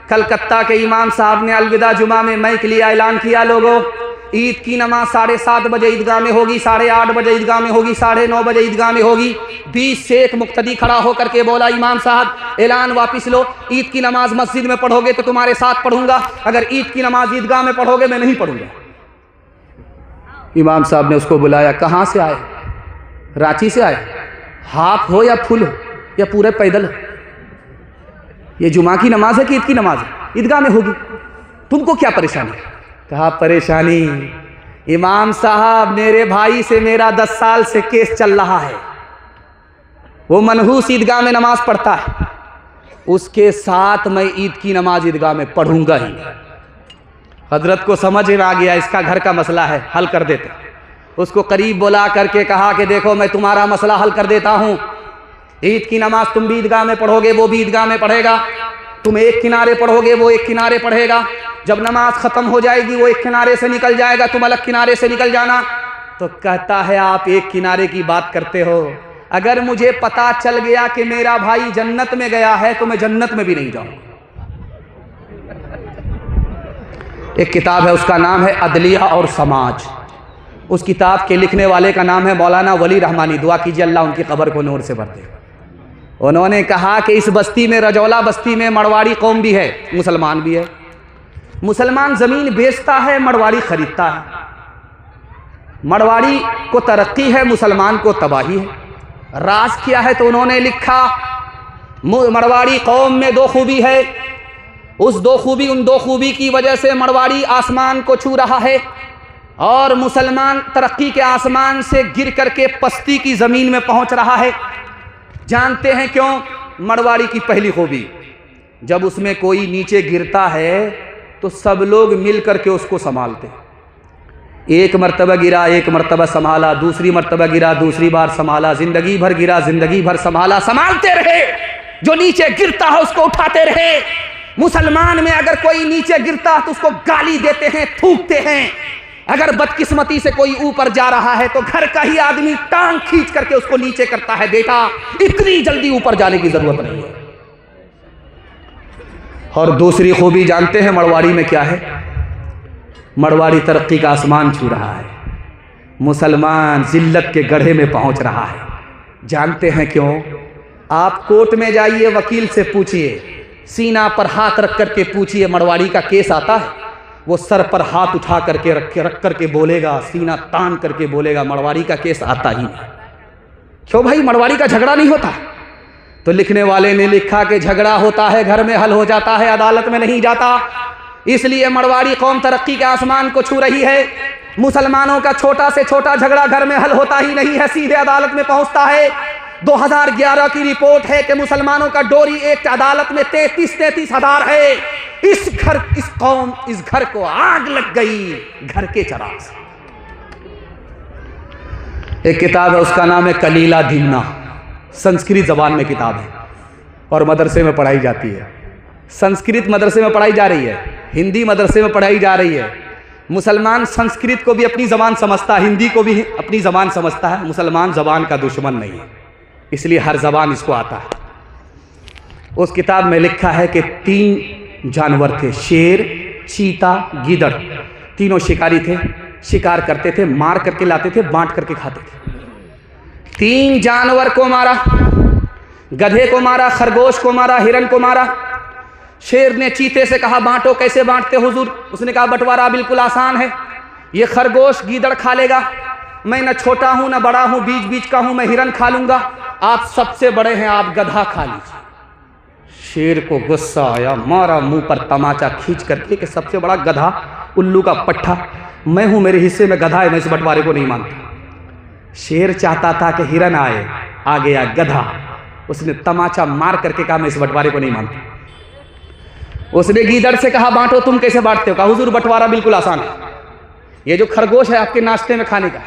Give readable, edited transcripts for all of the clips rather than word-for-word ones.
कलकत्ता के इमाम साहब ने अलविदा जुमा में मैं के लिए ऐलान किया, लोगों ईद की नमाज 7:30 बजे ईदगाह में होगी, 8:30 बजे ईदगाह में होगी, 9:30 बजे ईदगाह में होगी। 20 से एक मुक्तदी खड़ा होकर के बोला, इमाम साहब ऐलान वापिस लो, ईद की नमाज मस्जिद में पढ़ोगे तो तुम्हारे साथ पढ़ूंगा, अगर ईद की नमाज ईदगाह में पढ़ोगे मैं नहीं पढ़ूंगा। इमाम साहब ने उसको बुलाया, कहाँ से आए? रांची से आए? हाफ हो या फुल हो या पूरे पैदल हो? ये जुमा की नमाज है कि ईद की नमाज है? ईदगाह में होगी, तुमको क्या परेशानी? कहा परेशानी इमाम साहब मेरे भाई से मेरा 10 साल से केस चल रहा है, वो मनहूस ईदगाह में नमाज पढ़ता है, उसके साथ मैं ईद की नमाज ईदगाह में पढ़ूंगा ही। हजरत को समझ में आ गया इसका घर का मसला है, हल कर देते। उसको करीब बुला करके कहा कि देखो मैं तुम्हारा मसला हल कर देता हूँ, ईद की नमाज तुम भी ईदगाह में पढ़ोगे, वो भी ईदगाह में पढ़ेगा, तुम एक किनारे पढ़ोगे, वो एक किनारे पढ़ेगा, जब नमाज खत्म हो जाएगी वो एक किनारे से निकल जाएगा, तुम अलग किनारे से निकल जाना। तो कहता है आप एक किनारे की बात करते हो, अगर मुझे पता चल गया कि मेरा भाई जन्नत में गया है तो मैं जन्नत में भी नहीं जाऊंगा। एक किताब है, उसका नाम है अदलिया और समाज। उस किताब के लिखने वाले का नाम है मौलाना वली रहमानी, दुआ कीजिए अल्लाह उनकी कब्र को नूर से भर दे। उन्होंने कहा कि इस बस्ती में, रजौला बस्ती में मरवाड़ी कौम भी है, मुसलमान भी है। मुसलमान ज़मीन बेचता है, मरवाड़ी खरीदता है। मरवाड़ी को तरक्की है, मुसलमान को तबाही है। राज क्या है? तो उन्होंने लिखा मरवाड़ी कौम में 2 खूबी है, उस 2 खूबी, उन 2 खूबी की वजह से मरवाड़ी आसमान को छू रहा है और मुसलमान तरक्की के आसमान से गिर करके पस्ती की ज़मीन में पहुंच रहा है। जानते हैं क्यों? मरवाड़ी की पहली खूबी, जब उसमें कोई नीचे गिरता है तो सब लोग मिल करके उसको संभालते हैं। एक मर्तबा गिरा, एक मर्तबा संभाला, दूसरी मर्तबा गिरा, दूसरी बार संभाला, जिंदगी भर गिरा, जिंदगी भर संभाला, संभालते रहे। जो नीचे गिरता है उसको उठाते रहे। मुसलमान में अगर कोई नीचे गिरता है तो उसको गाली देते हैं, थूकते हैं। अगर बदकिस्मती से कोई ऊपर जा रहा है तो घर का ही आदमी टांग खींच करके उसको नीचे करता है, बेटा इतनी जल्दी ऊपर जाने की जरूरत नहीं है। और दूसरी खूबी जानते हैं मरवाड़ी में क्या है? मरवाड़ी तरक्की का आसमान छू रहा है, मुसलमान जिल्लत के गड्ढे में पहुंच रहा है। जानते हैं क्यों? आप कोर्ट में जाइए, वकील से पूछिए, सीना पर हाथ रख करके पूछिए मरवाड़ी का केस आता है, वो सर पर हाथ उठा करके रख करके बोलेगा, सीना तान करके बोलेगा मरवाड़ी का केस आता ही नहीं। क्यों भाई, मरवाड़ी का झगड़ा नहीं होता? तो लिखने वाले ने लिखा कि झगड़ा होता है, घर में हल हो जाता है, अदालत में नहीं जाता। इसलिए मरवाड़ी कौम तरक्की के आसमान को छू रही है। मुसलमानों का छोटा से छोटा झगड़ा घर में हल होता ही नहीं है, सीधे अदालत में पहुंचता है। 2011 की रिपोर्ट है कि मुसलमानों का डोरी एक अदालत में 33 हज़ार है। इस घर को आग लग गई, घर के चराग से। एक किताब है, उसका नाम है कलीला धिमना, संस्कृत जबान में किताब है और मदरसे में पढ़ाई जाती है। संस्कृत मदरसे में पढ़ाई जा रही है, हिंदी मदरसे में पढ़ाई जा रही है। मुसलमान संस्कृत को भी अपनी ज़बान समझता है, हिंदी को भी अपनी ज़बान समझता है। मुसलमान ज़बान का दुश्मन नहीं है, इसलिए हर ज़बान इसको आता है। उस किताब में लिखा है कि 3 जानवर थे, शेर, चीता, गीदड़। तीनों शिकारी थे, शिकार करते थे, मार करके लाते थे, बांट करके खाते थे। 3 जानवर को मारा, गधे को मारा, खरगोश को मारा, हिरन को मारा। शेर ने चीते से कहा बांटो, कैसे बांटते हुजूर? उसने कहा बंटवारा बिल्कुल आसान है, ये खरगोश गीदड़ खा लेगा, मैं न छोटा हूं न बड़ा हूं, बीच बीच का हूं, मैं हिरन खा लूंगा, आप सबसे बड़े हैं, आप गधा खा लीजिए। शेर को गुस्सा आया, मारा मुंह पर तमाचा खींच करके कि सबसे बड़ा गधा, उल्लू का पट्ठा मैं हूं, मेरे हिस्से में गधा है, मैं इस बंटवारे को नहीं मानता। शेर चाहता था कि हिरन आए, आ गया गधा, उसने तमाचा मार करके कहा मैं इस बंटवारे को नहीं मानता। उसने गीदड़ से कहा बांटो, तुम कैसे बांटते हो? कहा हुजूर बंटवारा बिल्कुल आसान है, ये जो खरगोश है आपके नाश्ते में खाने का,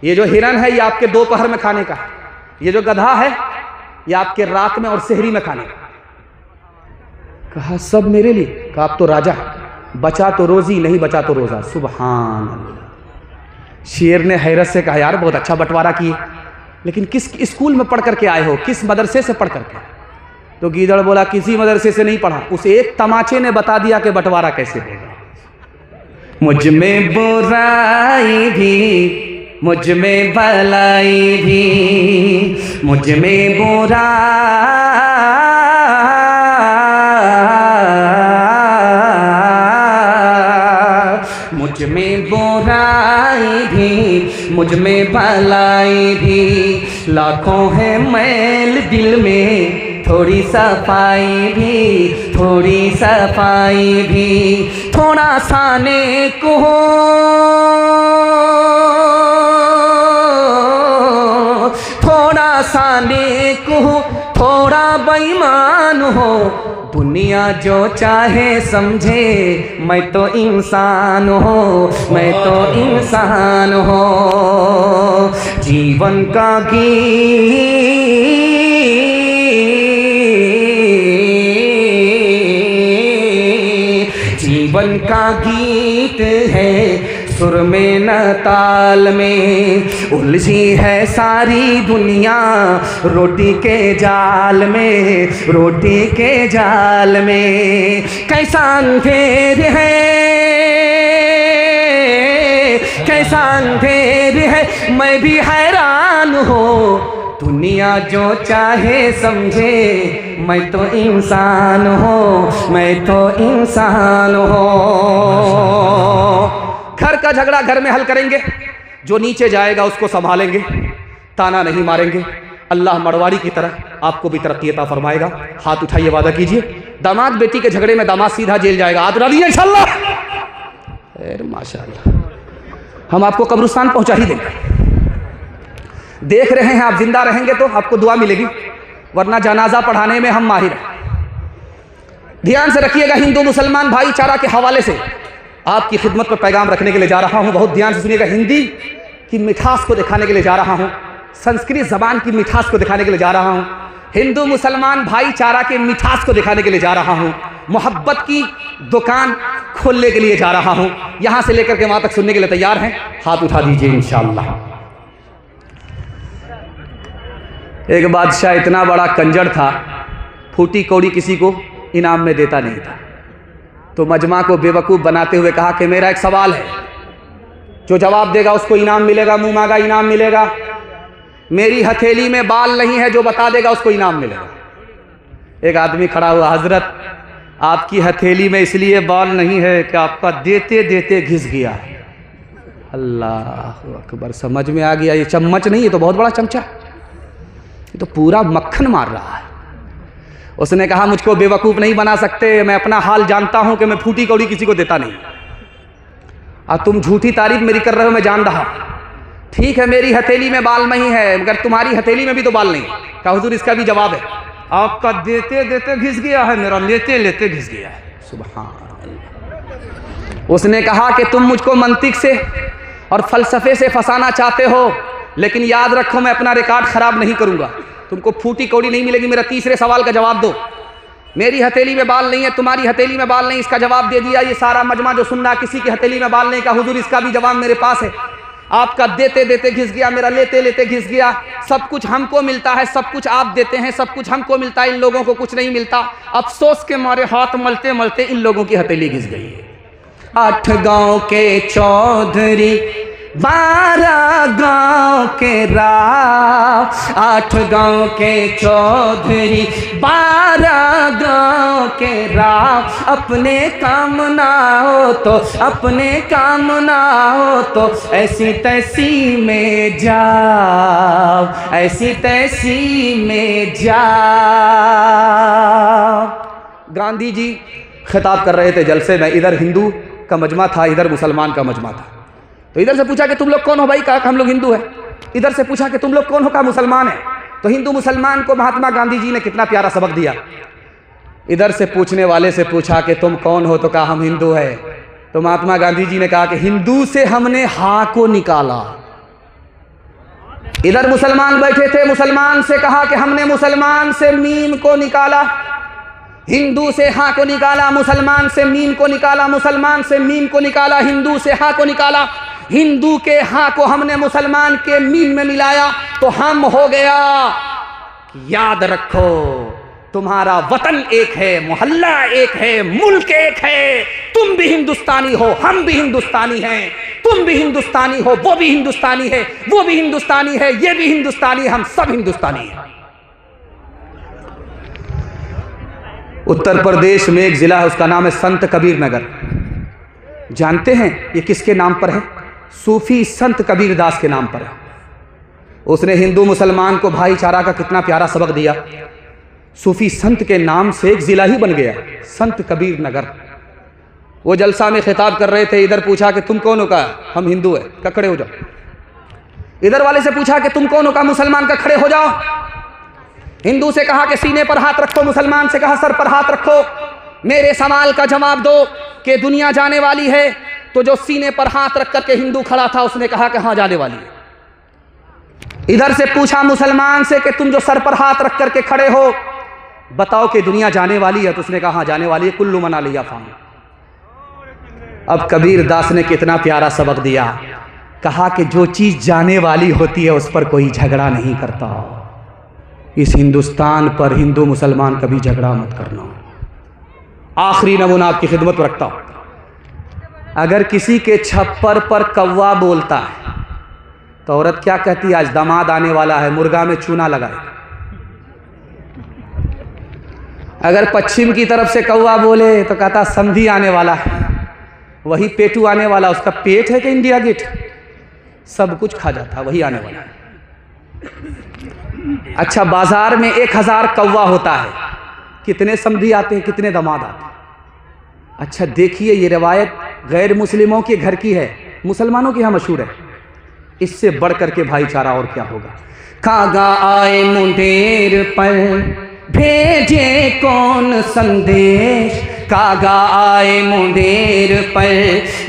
ये जो हिरन है ये आपके दोपहर में खाने का, ये जो गधा है ये आपके रात में और सेहरी में खाने का। कहा सब मेरे लिए? कहा आप तो राजा, बचा तो रोजी, नहीं बचा तो रोजा। सुभान अल्लाह। शेर ने हैरत से कहा यार बहुत अच्छा बंटवारा किए, लेकिन किस स्कूल में पढ़ करके आए हो, किस मदरसे से पढ़ करके? तो गीदड़ बोला किसी मदरसे से नहीं पढ़ा, उस एक तमाचे ने बता दिया कि बंटवारा कैसे होगा। मुझ में बुराई भी, मुझ में भलाई भी, मुझ में मुझ में बुराई भी, मुझ में भलाई भी, लाखों है मैल दिल में, थोड़ी सफाई भी, थोड़ी सफाई भी, थोड़ा सा नेक हो, थोड़ा सा नेक हो, थोड़ा बेईमान हो, दुनिया जो चाहे समझे, मैं तो इंसान हो, मैं तो इंसान हो। जीवन का जीवन का गीत है, सुर में न ताल में, उलझी है सारी दुनिया रोटी के जाल में, रोटी के जाल में। कैसा अंधेर है, कैसा अंधेर है, मैं भी हैरान हो, दुनिया जो चाहे समझे, मैं तो इंसान हो, मैं तो इंसान हो। घर का झगड़ा घर में हल करेंगे, जो नीचे जाएगा उसको संभालेंगे, ताना नहीं मारेंगे। अल्लाह मड़वाड़ी की तरह आपको भी तरक्की अता फरमाएगा। हाथ उठाइए, वादा कीजिए। दामाद बेटी के झगड़े में दामाद सीधा जेल जाएगा, हाथ उठा दीजिए इंशाअल्लाह। माशाअल्लाह, हम आपको कब्रिस्तान पहुंचा ही देंगे। देख रहे हैं आप, जिंदा रहेंगे तो आपको दुआ मिलेगी, वरना जनाजा पढ़ाने में हम माहिर हैं। ध्यान से रखिएगा, हिंदू मुसलमान भाईचारा के हवाले से आपकी खिदमत पर पैगाम रखने के लिए जा रहा हूं। बहुत ध्यान से सुनिएगा, हिंदी की मिठास को दिखाने के लिए जा रहा हूं, संस्कृत जबान की मिठास को दिखाने के लिए जा रहा हूं, हिंदू मुसलमान भाईचारा के मिठास को दिखाने के लिए जा रहा हूं, मोहब्बत की दुकान खोलने के लिए जा रहा हूं। यहां से लेकर के वहां तक सुनने के लिए तैयार हैं? हाथ उठा दीजिए इंशाअल्लाह। एक बादशाह इतना बड़ा कंजर था, फूटी कौड़ी किसी को इनाम में देता नहीं था। तो मजमा को बेवकूफ़ बनाते हुए कहा कि मेरा एक सवाल है, जो जवाब देगा उसको इनाम मिलेगा, मुंह मांगा इनाम मिलेगा। मेरी हथेली में बाल नहीं है, जो बता देगा उसको इनाम मिलेगा। एक आदमी खड़ा हुआ, हजरत आपकी हथेली में इसलिए बाल नहीं है कि आपका देते देते घिस गया है। अल्लाह अकबर, समझ में आ गया, ये चम्मच नहीं, ये तो बहुत बड़ा चमचा, ये तो पूरा मक्खन मार रहा है। उसने कहा मुझको बेवकूफ़ नहीं बना सकते, मैं अपना हाल जानता हूं कि मैं फूटी कौड़ी किसी को देता नहीं। और तुम झूठी तारीफ मेरी कर रहे हो, मैं जान रहा। ठीक है, मेरी हथेली में बाल नहीं है, मगर तुम्हारी हथेली में भी तो बाल नहीं। कहा हुजूर इसका भी जवाब है, आपका देते देते घिस गया है, मेरा लेते लेते घिस गया है। सुभान अल्लाह। उसने कहा कि तुम मुझको मंतिक से और फलसफे से फंसाना चाहते हो, लेकिन याद रखो मैं अपना रिकॉर्ड ख़राब नहीं करूँगा, तुमको फूटी कौड़ी नहीं मिलेगी। मेरा तीसरे सवाल का जवाब दो। मेरी हथेली में बाल नहीं है, तुम्हारी हथेली में बाल नहीं, इसका जवाब दे दिया। ये सारा मजमा जो सुन रहा, किसी की हथेली में बाल नहीं का, हुजूर इसका भी जवाब मेरे पास है। आपका देते देते घिस गया, मेरा लेते लेते घिस गया। सब कुछ हमको मिलता है, सब कुछ आप देते हैं, सब कुछ हमको मिलता है, इन लोगों को कुछ नहीं मिलता। अफसोस के मारे हाथ मलते मलते इन लोगों की हथेली घिस गई है। 8 गाँव के चौधरी, 12 गाँव के राव, 8 गाँव के चौधरी, 12 गाँव के राव। अपने काम ना हो तो, अपने काम ना हो तो, ऐसी तैसी में जाओ, ऐसी तैसी में जाओ। गांधी जी खिताब कर रहे थे जलसे में, इधर हिंदू का मजमा था, इधर मुसलमान का मजमा था। तो इधर से पूछा कि तुम लोग कौन हो भाई, कहा हम लोग हिंदू हैं। इधर से पूछा कि तुम लोग कौन हो, कहा मुसलमान है। तो हिंदू मुसलमान को महात्मा गांधी जी ने कितना प्यारा सबक दिया। इधर से पूछने वाले से पूछा कि तुम कौन हो, तो कहा हम हिंदू है। तो महात्मा गांधी जी ने कहा कि हिंदू से हमने हा को निकाला। इधर मुसलमान बैठे थे, मुसलमान से कहा कि हमने मुसलमान से मीम को निकाला। हिंदू से हा को निकाला, मुसलमान से मीम को निकाला, मुसलमान से मीम को निकाला, हिंदू से हा को निकाला। हिंदू के हाँ को हमने मुसलमान के मीम में मिलाया तो हम हो गया। याद रखो, तुम्हारा वतन एक है, मोहल्ला एक है, मुल्क एक है। तुम भी हिंदुस्तानी हो, हम भी हिंदुस्तानी हैं। तुम भी हिंदुस्तानी हो, वो भी हिंदुस्तानी है, वो भी हिंदुस्तानी है, ये भी हिंदुस्तानी है, हम सब हिंदुस्तानी हैं। उत्तर प्रदेश में एक जिला है, उसका नाम है संत कबीर नगर। जानते हैं ये किसके नाम पर है? सूफी संत कबीर दास के नाम पर है। उसने हिंदू मुसलमान को भाईचारा का कितना प्यारा सबक दिया। सूफी संत के नाम से एक जिला ही बन गया, संत कबीर नगर। वो जलसा में खिताब कर रहे थे, इधर पूछा कि तुम कौन हो? का हम हिंदू है, का खड़े हो जाओ। इधर वाले से पूछा कि तुम कौन हो? का मुसलमान, का खड़े हो जाओ। हिंदू से कहा कि सीने पर हाथ रखो, मुसलमान से कहा सर पर हाथ रखो। मेरे सवाल का जवाब दो कि दुनिया जाने वाली है? तो जो सीने पर हाथ रख करके हिंदू खड़ा था उसने कहा कि हाँ जाने वाली है। इधर से पूछा मुसलमान से कि तुम जो सर पर हाथ रख करके खड़े हो बताओ कि दुनिया जाने वाली है? तो उसने कहा हाँ जाने वाली है, कुल्लू मना लिया फान। अब कबीर दास ने कितना प्यारा सबक दिया, कहा कि जो चीज जाने वाली होती है उस पर कोई झगड़ा नहीं करता। इस हिंदुस्तान पर हिंदू मुसलमान कभी झगड़ा मत करना। आखिरी नमूना आपकी खिदमत में रखता हूं। अगर किसी के छप्पर पर कौवा बोलता है तो औरत क्या कहती है? आज दामाद आने वाला है, मुर्गा में चूना लगाए। अगर पश्चिम की तरफ से कौवा बोले तो कहता समधी आने वाला है, वही पेटू आने वाला। उसका पेट है कि इंडिया गेट, सब कुछ खा जाता, वही आने वाला है। अच्छा, बाजार में 1000 कौवा होता है, कितने समधी आते हैं, कितने दामाद आते हैं? अच्छा देखिए, ये रिवायत गैर मुस्लिमों के घर की है, मुसलमानों के यहाँ मशहूर है। इससे बढ़ करके भाईचारा और क्या होगा? कागा आए मुंडेर पर भेजे कौन संदेश, कागा आए मुंडेर पर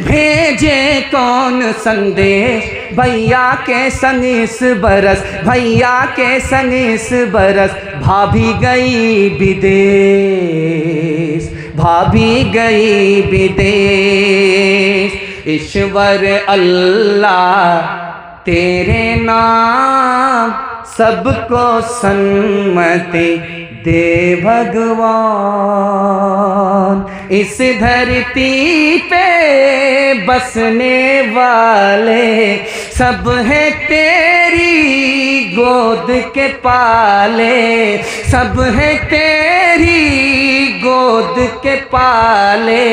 भेजे कौन संदेश। भैया के संग इस बरस, भैया के संग इस बरस भाभी गई विदेश, भाभी गई विदेश। ईश्वर अल्लाह तेरे नाम सबको सन्मति दे भगवान। इस धरती पे बसने वाले सब हैं तेरी गोद के पाले, सब हैं तेरी गोद के पाले।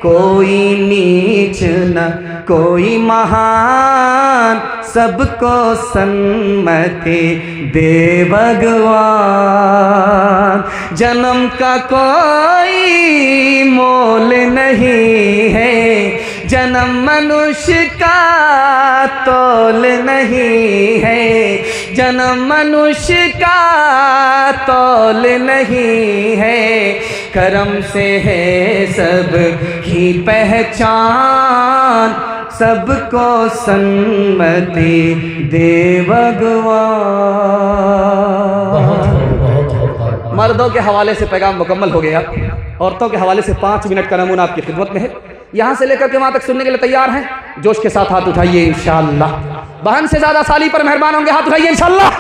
कोई नीच न कोई महान, सबको सन्मति दे भगवान। जन्म का कोई मोल नहीं है, जन्म मनुष्य का तोल नहीं है, जन्म मनुष्य का तोल नहीं है। करम से है सब की पहचान, सबको सन्मति दे भगवान। मर्दों के हवाले से पैगाम मुकम्मल हो गया, औरतों के हवाले से 5 मिनट का नमूना आपकी खिदमत में है। यहाँ से लेकर के वहाँ तक सुनने के लिए तैयार हैं? जोश के साथ हाथ उठाइए इंशाअल्लाह। बहन से ज्यादा साली पर मेहरबान होंगे, हाथ उठाइए इंशाअल्लाह।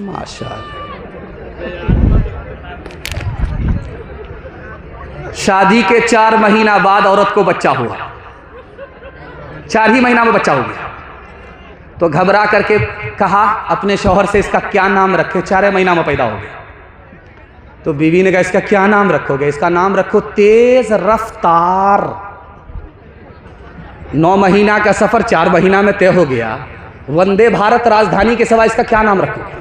माशाअल्लाह। शादी के 4 महीना बाद औरत को बच्चा हुआ, 4 ही महीना में बच्चा हो गया, तो घबरा करके कहा अपने शौहर से इसका क्या नाम रखे? 4 महीना में पैदा हो गया। तो बीवी ने कहा इसका क्या नाम रखोगे? इसका नाम रखो तेज रफ्तार। 9 महीना का सफर 4 महीना में तय हो गया। वंदे भारत राजधानी के सिवा इसका क्या नाम रखोगे?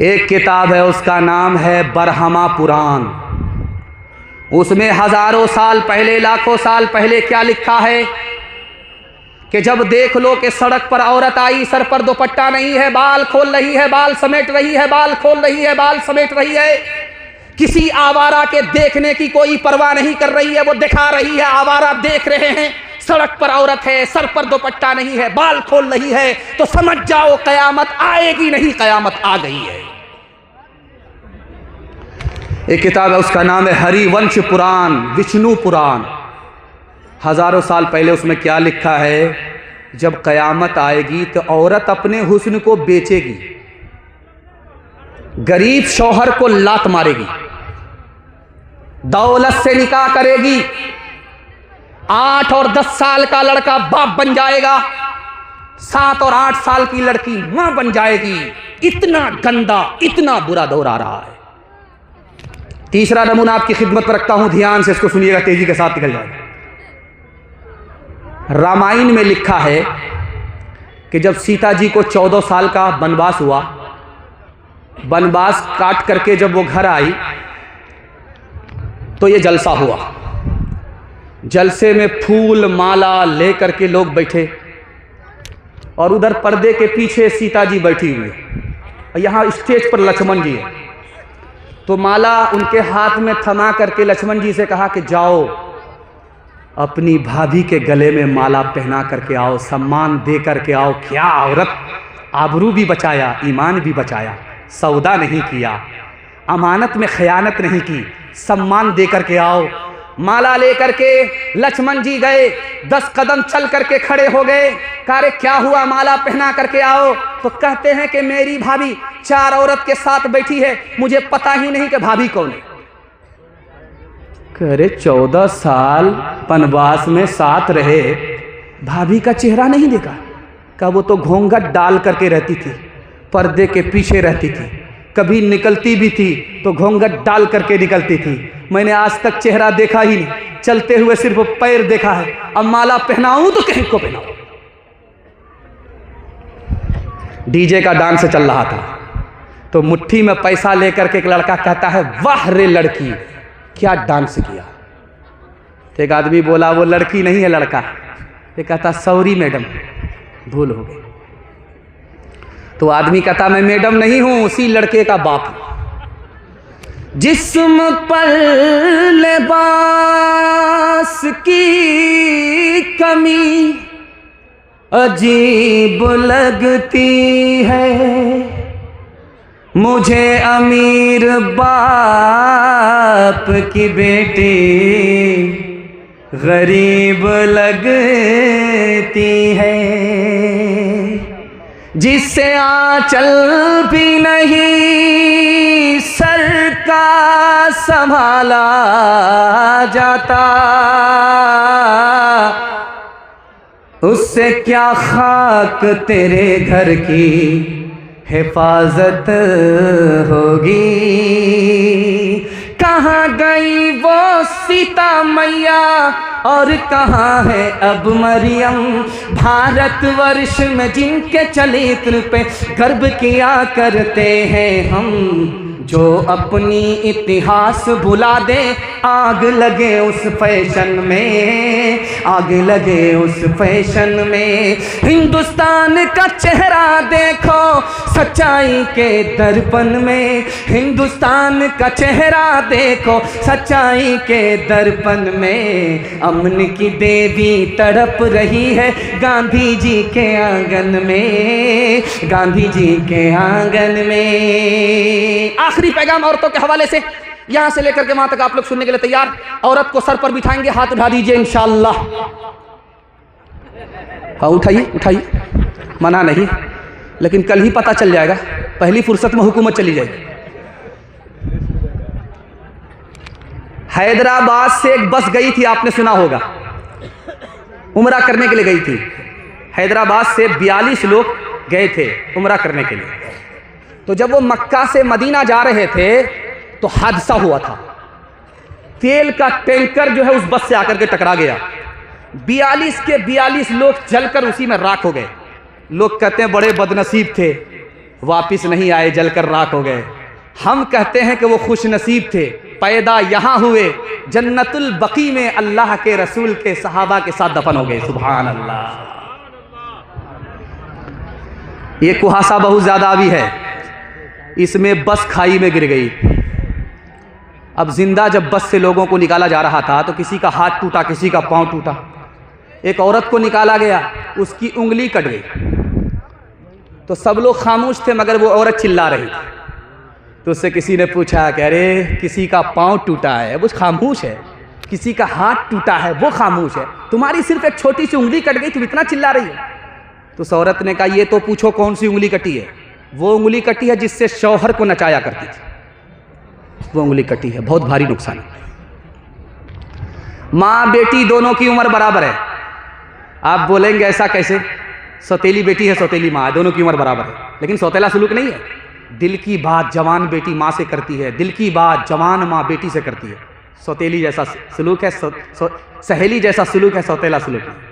एक किताब है, उसका नाम है बरहमा पुराण। उसमें हजारों साल पहले, लाखों साल पहले क्या लिखा है कि जब देख लो कि सड़क पर औरत आई, सर पर दुपट्टा नहीं है, बाल खोल रही है, बाल समेट रही है, बाल खोल रही है, बाल समेट रही है, किसी आवारा के देखने की कोई परवाह नहीं कर रही है, वो दिखा रही है, आवारा देख रहे हैं, सड़क पर औरत है, सर पर दुपट्टा नहीं है, बाल खोल रही है, तो समझ जाओ कयामत आएगी नहीं, कयामत आ गई है। एक किताब है, उसका नाम है हरिवंश पुराण, विष्णु पुराण। हजारों साल पहले उसमें क्या लिखा है, जब कयामत आएगी तो औरत अपने हुस्न को बेचेगी। गरीब शौहर को लात मारेगी, दौलत से निकाह करेगी, 8 और 10 साल का लड़का बाप बन जाएगा, 7 और 8 साल की लड़की मां बन जाएगी। इतना गंदा, इतना बुरा दौर आ रहा है। तीसरा नमूना आपकी खिदमत पर रखता हूं, ध्यान से इसको सुनिएगा, तेजी के साथ निकल जाएगा। रामायण में लिखा है कि जब सीता जी को 14 साल का वनवास हुआ, वनवास काट करके जब वो घर आई तो ये जलसा हुआ। जलसे में फूल माला लेकर के लोग बैठे और उधर पर्दे के पीछे सीता जी बैठी हुई और यहाँ स्टेज पर लक्ष्मण जी है। तो माला उनके हाथ में थमा करके लक्ष्मण जी से कहा कि जाओ अपनी भाभी के गले में माला पहना करके आओ, सम्मान दे करके आओ। क्या औरत, आबरू भी बचाया, ईमान भी बचाया, सौदा नहीं किया, अमानत में खयानत नहीं की, सम्मान दे करके आओ। माला लेकर के लक्ष्मण जी गए, 10 कदम चल करके खड़े हो गए। कहा क्या हुआ, माला पहना करके आओ। तो कहते हैं कि मेरी भाभी 4 औरत के साथ बैठी है, मुझे पता ही नहीं कि भाभी कौन है। अरे 14 साल वनवास में साथ रहे, भाभी का चेहरा नहीं देखा? का वो तो घूंघट डाल करके रहती थी, पर्दे के पीछे रहती थी, कभी निकलती भी थी तो घूंघट डाल करके निकलती थी। मैंने आज तक चेहरा देखा ही नहीं, चलते हुए सिर्फ पैर देखा है। अब माला पहनाऊं तो कहीं को पहनाऊं। डीजे का डांस चल रहा था तो मुट्ठी में पैसा लेकर के एक लड़का कहता है, वाह रे लड़की, क्या डांस किया। तो एक आदमी बोला, वो लड़की नहीं है लड़का। ये कहता, सॉरी मैडम, भूल हो गई। तो आदमी कहता, मैं मैडम नहीं हूं, उसी लड़के का बाप हूं। जिस्म पर लिबास की कमी अजीब लगती है, मुझे अमीर बाप की बेटी गरीब लगती है। जिससे आंचल भी नहीं सर का संभाला जाता, उससे क्या खाक तेरे घर की हिफाजत होगी। कहाँ गई वो सीता मैया और कहाँ है अब मरियम, भारतवर्ष में जिनके चरित्र पे गर्व किया करते हैं हम। जो अपनी इतिहास भुला दे, आग लगे उस फैशन में, आग लगे उस फैशन में। हिंदुस्तान का चेहरा देखो सच्चाई के दर्पण में, हिंदुस्तान का चेहरा देखो सच्चाई के दर्पण में। अमन की देवी तड़प रही है गांधी जी के आंगन में, गांधी जी के आंगन में। आखिरी पैगाम औरतों के हवाले से यहां से लेकर के वहां तक आप लोग सुनने के लिए तैयार। औरत को सर पर बिठाएंगे, हाथ उठा दीजिए इंशाअल्लाह। हाँ उठाइए उठाइए, मना नहीं, लेकिन कल ही पता चल जाएगा, पहली फुर्सत में हुकूमत चली जाएगी। हैदराबाद से एक बस गई थी, आपने सुना होगा, उम्रा करने के लिए गई थी। हैदराबाद से 42 लोग गए थे उम्रा करने के लिए। तो जब वो मक्का से मदीना जा रहे थे तो हादसा हुआ था। तेल का टैंकर जो है उस बस से आकर के टकरा गया। 42 के 42 लोग जलकर उसी में राख हो गए। लोग कहते हैं बड़े बदनसीब थे, वापिस नहीं आए, जलकर राख हो गए। हम कहते हैं कि वो खुश नसीब थे, पैदा यहां हुए, जन्नतुल बकी में अल्लाह के रसूल के सहाबा के साथ दफन हो गए। सुभान अल्लाह। ये कुहासा बहुत ज्यादा भी है, इसमें बस खाई में गिर गई। अब जिंदा जब बस से लोगों को निकाला जा रहा था तो किसी का हाथ टूटा, किसी का पांव टूटा। एक औरत को निकाला गया, उसकी उंगली कट गई। तो सब लोग खामोश थे, मगर वो औरत चिल्ला रही थी। तो उससे किसी ने पूछा कि अरे किसी का पांव टूटा है वो खामोश है, किसी का हाथ टूटा है वो खामोश है, तुम्हारी सिर्फ एक छोटी सी उंगली कट गई, तुम इतना चिल्ला रही है। तो उस औरत ने कहा ये तो पूछो कौन सी उंगली कटी है। वो उंगली कटी है जिससे शौहर को नचाया करती थी, वो उंगली कटी है, बहुत भारी नुकसान है। माँ बेटी दोनों की उम्र बराबर है। आप बोलेंगे ऐसा कैसे, सौतेली बेटी है सौतेली माँ है, दोनों की उम्र बराबर है, लेकिन सौतेला सलूक नहीं है। दिल की बात जवान बेटी माँ से करती है, दिल की बात जवान माँ बेटी से करती है। सौतेली जैसा सलूक है, सहेली जैसा सलूक है, सौतेला सलूक है।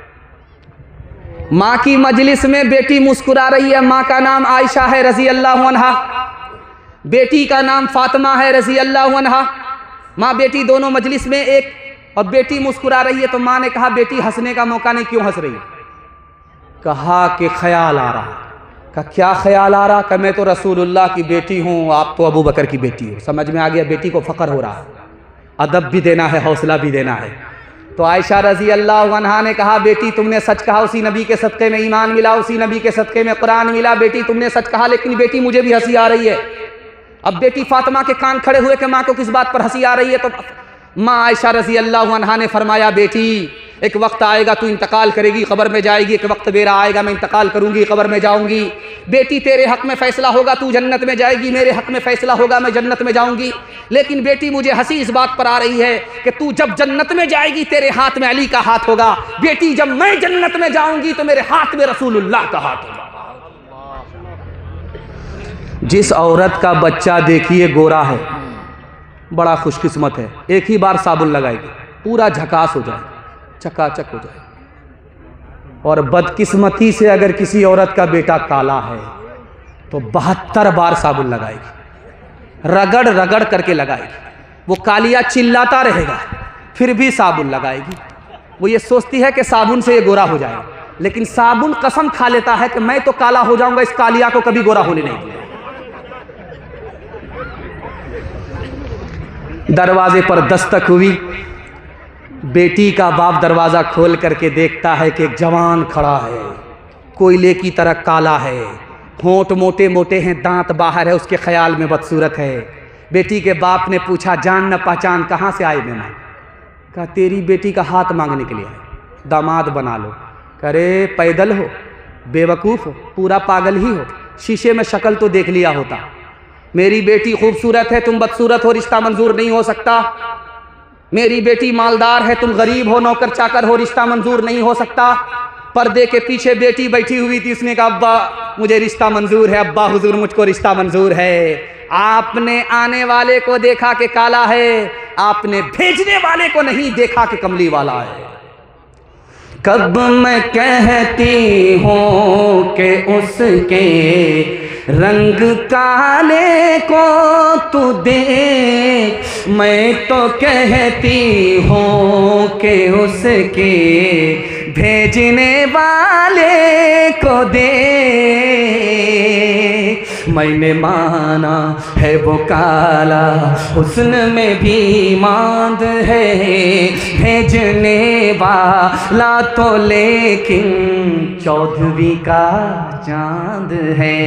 माँ की मजलिस में बेटी मुस्कुरा रही है, माँ का नाम आयशा है रजी अल्लाह अन्हा, बेटी का नाम फातिमा है रजी अल्लाह अन्हा। माँ बेटी दोनों मजलिस में एक, और बेटी मुस्कुरा रही है, तो माँ ने कहा बेटी हंसने का मौका नहीं, क्यों हंस रही है? कहा कि ख्याल आ रहा। कहा क्या ख्याल आ रहा? कहा मैं तो रसूलुल्लाह की बेटी हूँ, आप तो अबू बकर की बेटी हो। समझ में आ गया, बेटी को फ़ख्र हो रहा है, अदब भी देना है, हौसला भी देना है। तो आयशा रजी अल्लाह अन्हा ने कहा बेटी तुमने सच कहा, उसी नबी के सदक़े में ईमान मिला, उसी नबी के सदक़े में कुरान मिला, बेटी तुमने सच कहा, लेकिन बेटी मुझे भी हंसी आ रही है। अब बेटी फातिमा के कान खड़े हुए कि माँ को किस बात पर हंसी आ रही है? तो माँ आयशा रजी अल्लाह अन्हा ने फरमाया बेटी एक वक्त आएगा तू इंतकाल करेगी, कब्र में जाएगी, एक वक्त मेरा आएगा मैं इंतकाल करूंगी, कब्र में जाऊंगी। बेटी तेरे हक में फैसला होगा तू जन्नत में जाएगी, मेरे हक में फैसला होगा मैं जन्नत में जाऊंगी। लेकिन बेटी मुझे हंसी इस बात पर आ रही है कि तू जब जन्नत में जाएगी तेरे हाथ में अली का हाथ होगा, बेटी जब मैं जन्नत में जाऊंगी तो मेरे हाथ में रसूलुल्लाह का हाथ होगा। जिस औरत का बच्चा देखिए गोरा है, बड़ा खुशकिस्मत है, एक ही बार साबुन लगाएगी पूरा झकास हो जाए, चकाचक हो जाए। और बदकिस्मती से अगर किसी औरत का बेटा काला है तो 72 बार साबुन लगाएगी, रगड़ रगड़ करके लगाएगी। वो कालिया चिल्लाता रहेगा फिर भी साबुन लगाएगी। वो ये सोचती है कि साबुन से ये गोरा हो जाएगा, लेकिन साबुन कसम खा लेता है कि मैं तो काला हो जाऊंगा, इस कालिया को कभी गोरा होने नहीं दूंगा। दरवाजे पर दस्तक हुई, बेटी का बाप दरवाज़ा खोल करके देखता है कि एक जवान खड़ा है, कोयले की तरह काला है, होंठ मोटे मोटे हैं, दांत बाहर है, उसके ख्याल में बदसूरत है। बेटी के बाप ने पूछा जान न पहचान कहाँ से आए मेहमान? कहा तेरी बेटी का हाथ मांगने के लिए आए, दामाद बना लो। करे पैदल हो, बेवकूफ़ हो, पूरा पागल ही हो, शीशे में शक्ल तो देख लिया होता। मेरी बेटी खूबसूरत है, तुम बदसूरत हो, रिश्ता मंजूर नहीं हो सकता। मेरी बेटी मालदार है, तुम गरीब हो, नौकर चाकर हो, रिश्ता मंजूर नहीं हो सकता। पर्दे के पीछे बेटी बैठी हुई थी, उसने कहा अब्बा मुझे रिश्ता मंजूर है, अब्बा हुजूर मुझको रिश्ता मंजूर है। आपने आने वाले को देखा कि काला है, आपने भेजने वाले को नहीं देखा कि कमली वाला है। कब मैं कहती हूँ कि उसके रंग काले को तू देख, मैं तो कहती हूँ कि उसके भेजने वाले को देख। मैंने माना है वो काला, हुस्न में भी मांद है, भेजने वाला तो लेकिन चौधरी का चांद है।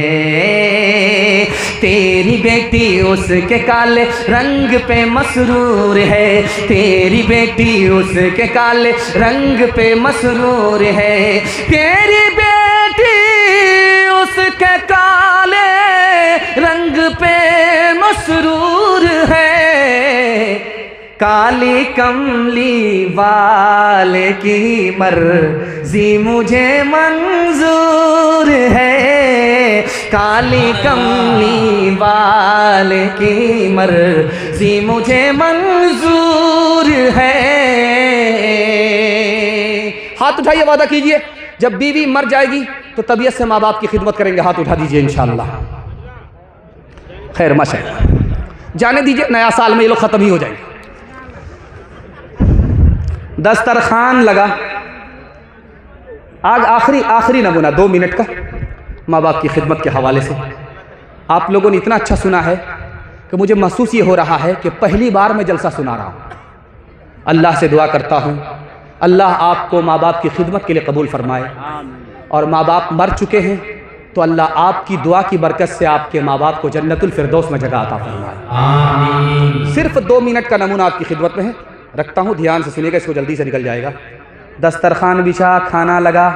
तेरी बेटी उसके काले रंग पे मसरूर है, तेरी बेटी उसके काले रंग पे मसरूर है, तेरी बेटी उसके काले रंग पे मसरूर है। काली कमली वाले की मर्जी मुझे मंजूर है, काली कमली वाले की मर्जी मुझे मंजूर है। हाथ उठाइए, वादा कीजिए जब बीवी मर जाएगी तो तबीयत से माँ बाप की खिदमत करेंगे। हाथ उठा दीजिए इंशाअल्लाह। खैर माशाअल्लाह, जाने दीजिए, नया साल में ये लोग ख़त्म ही हो जाएंगे। दस्तरखान लगा, आज आखिरी नमूना 2 मिनट का माँ बाप की खिदमत के हवाले से। आप लोगों ने इतना अच्छा सुना है कि मुझे महसूस ये हो रहा है कि पहली बार मैं जलसा सुना रहा हूँ। अल्लाह से दुआ करता हूँ अल्लाह आपको माँ बाप की खिदमत के लिए कबूल फरमाए, और माँ बाप मर चुके हैं तो अल्लाह आपकी दुआ की बरकत से आपके माँ बाप को जन्नतुल फिरदौस में जगह अता फरमाए। सिर्फ 2 मिनट का नमूना आपकी खिदमत में है, रखता हूँ, ध्यान से सुनिएगा, इसको जल्दी से निकल जाएगा। दस्तरखान बिछा, खाना लगा।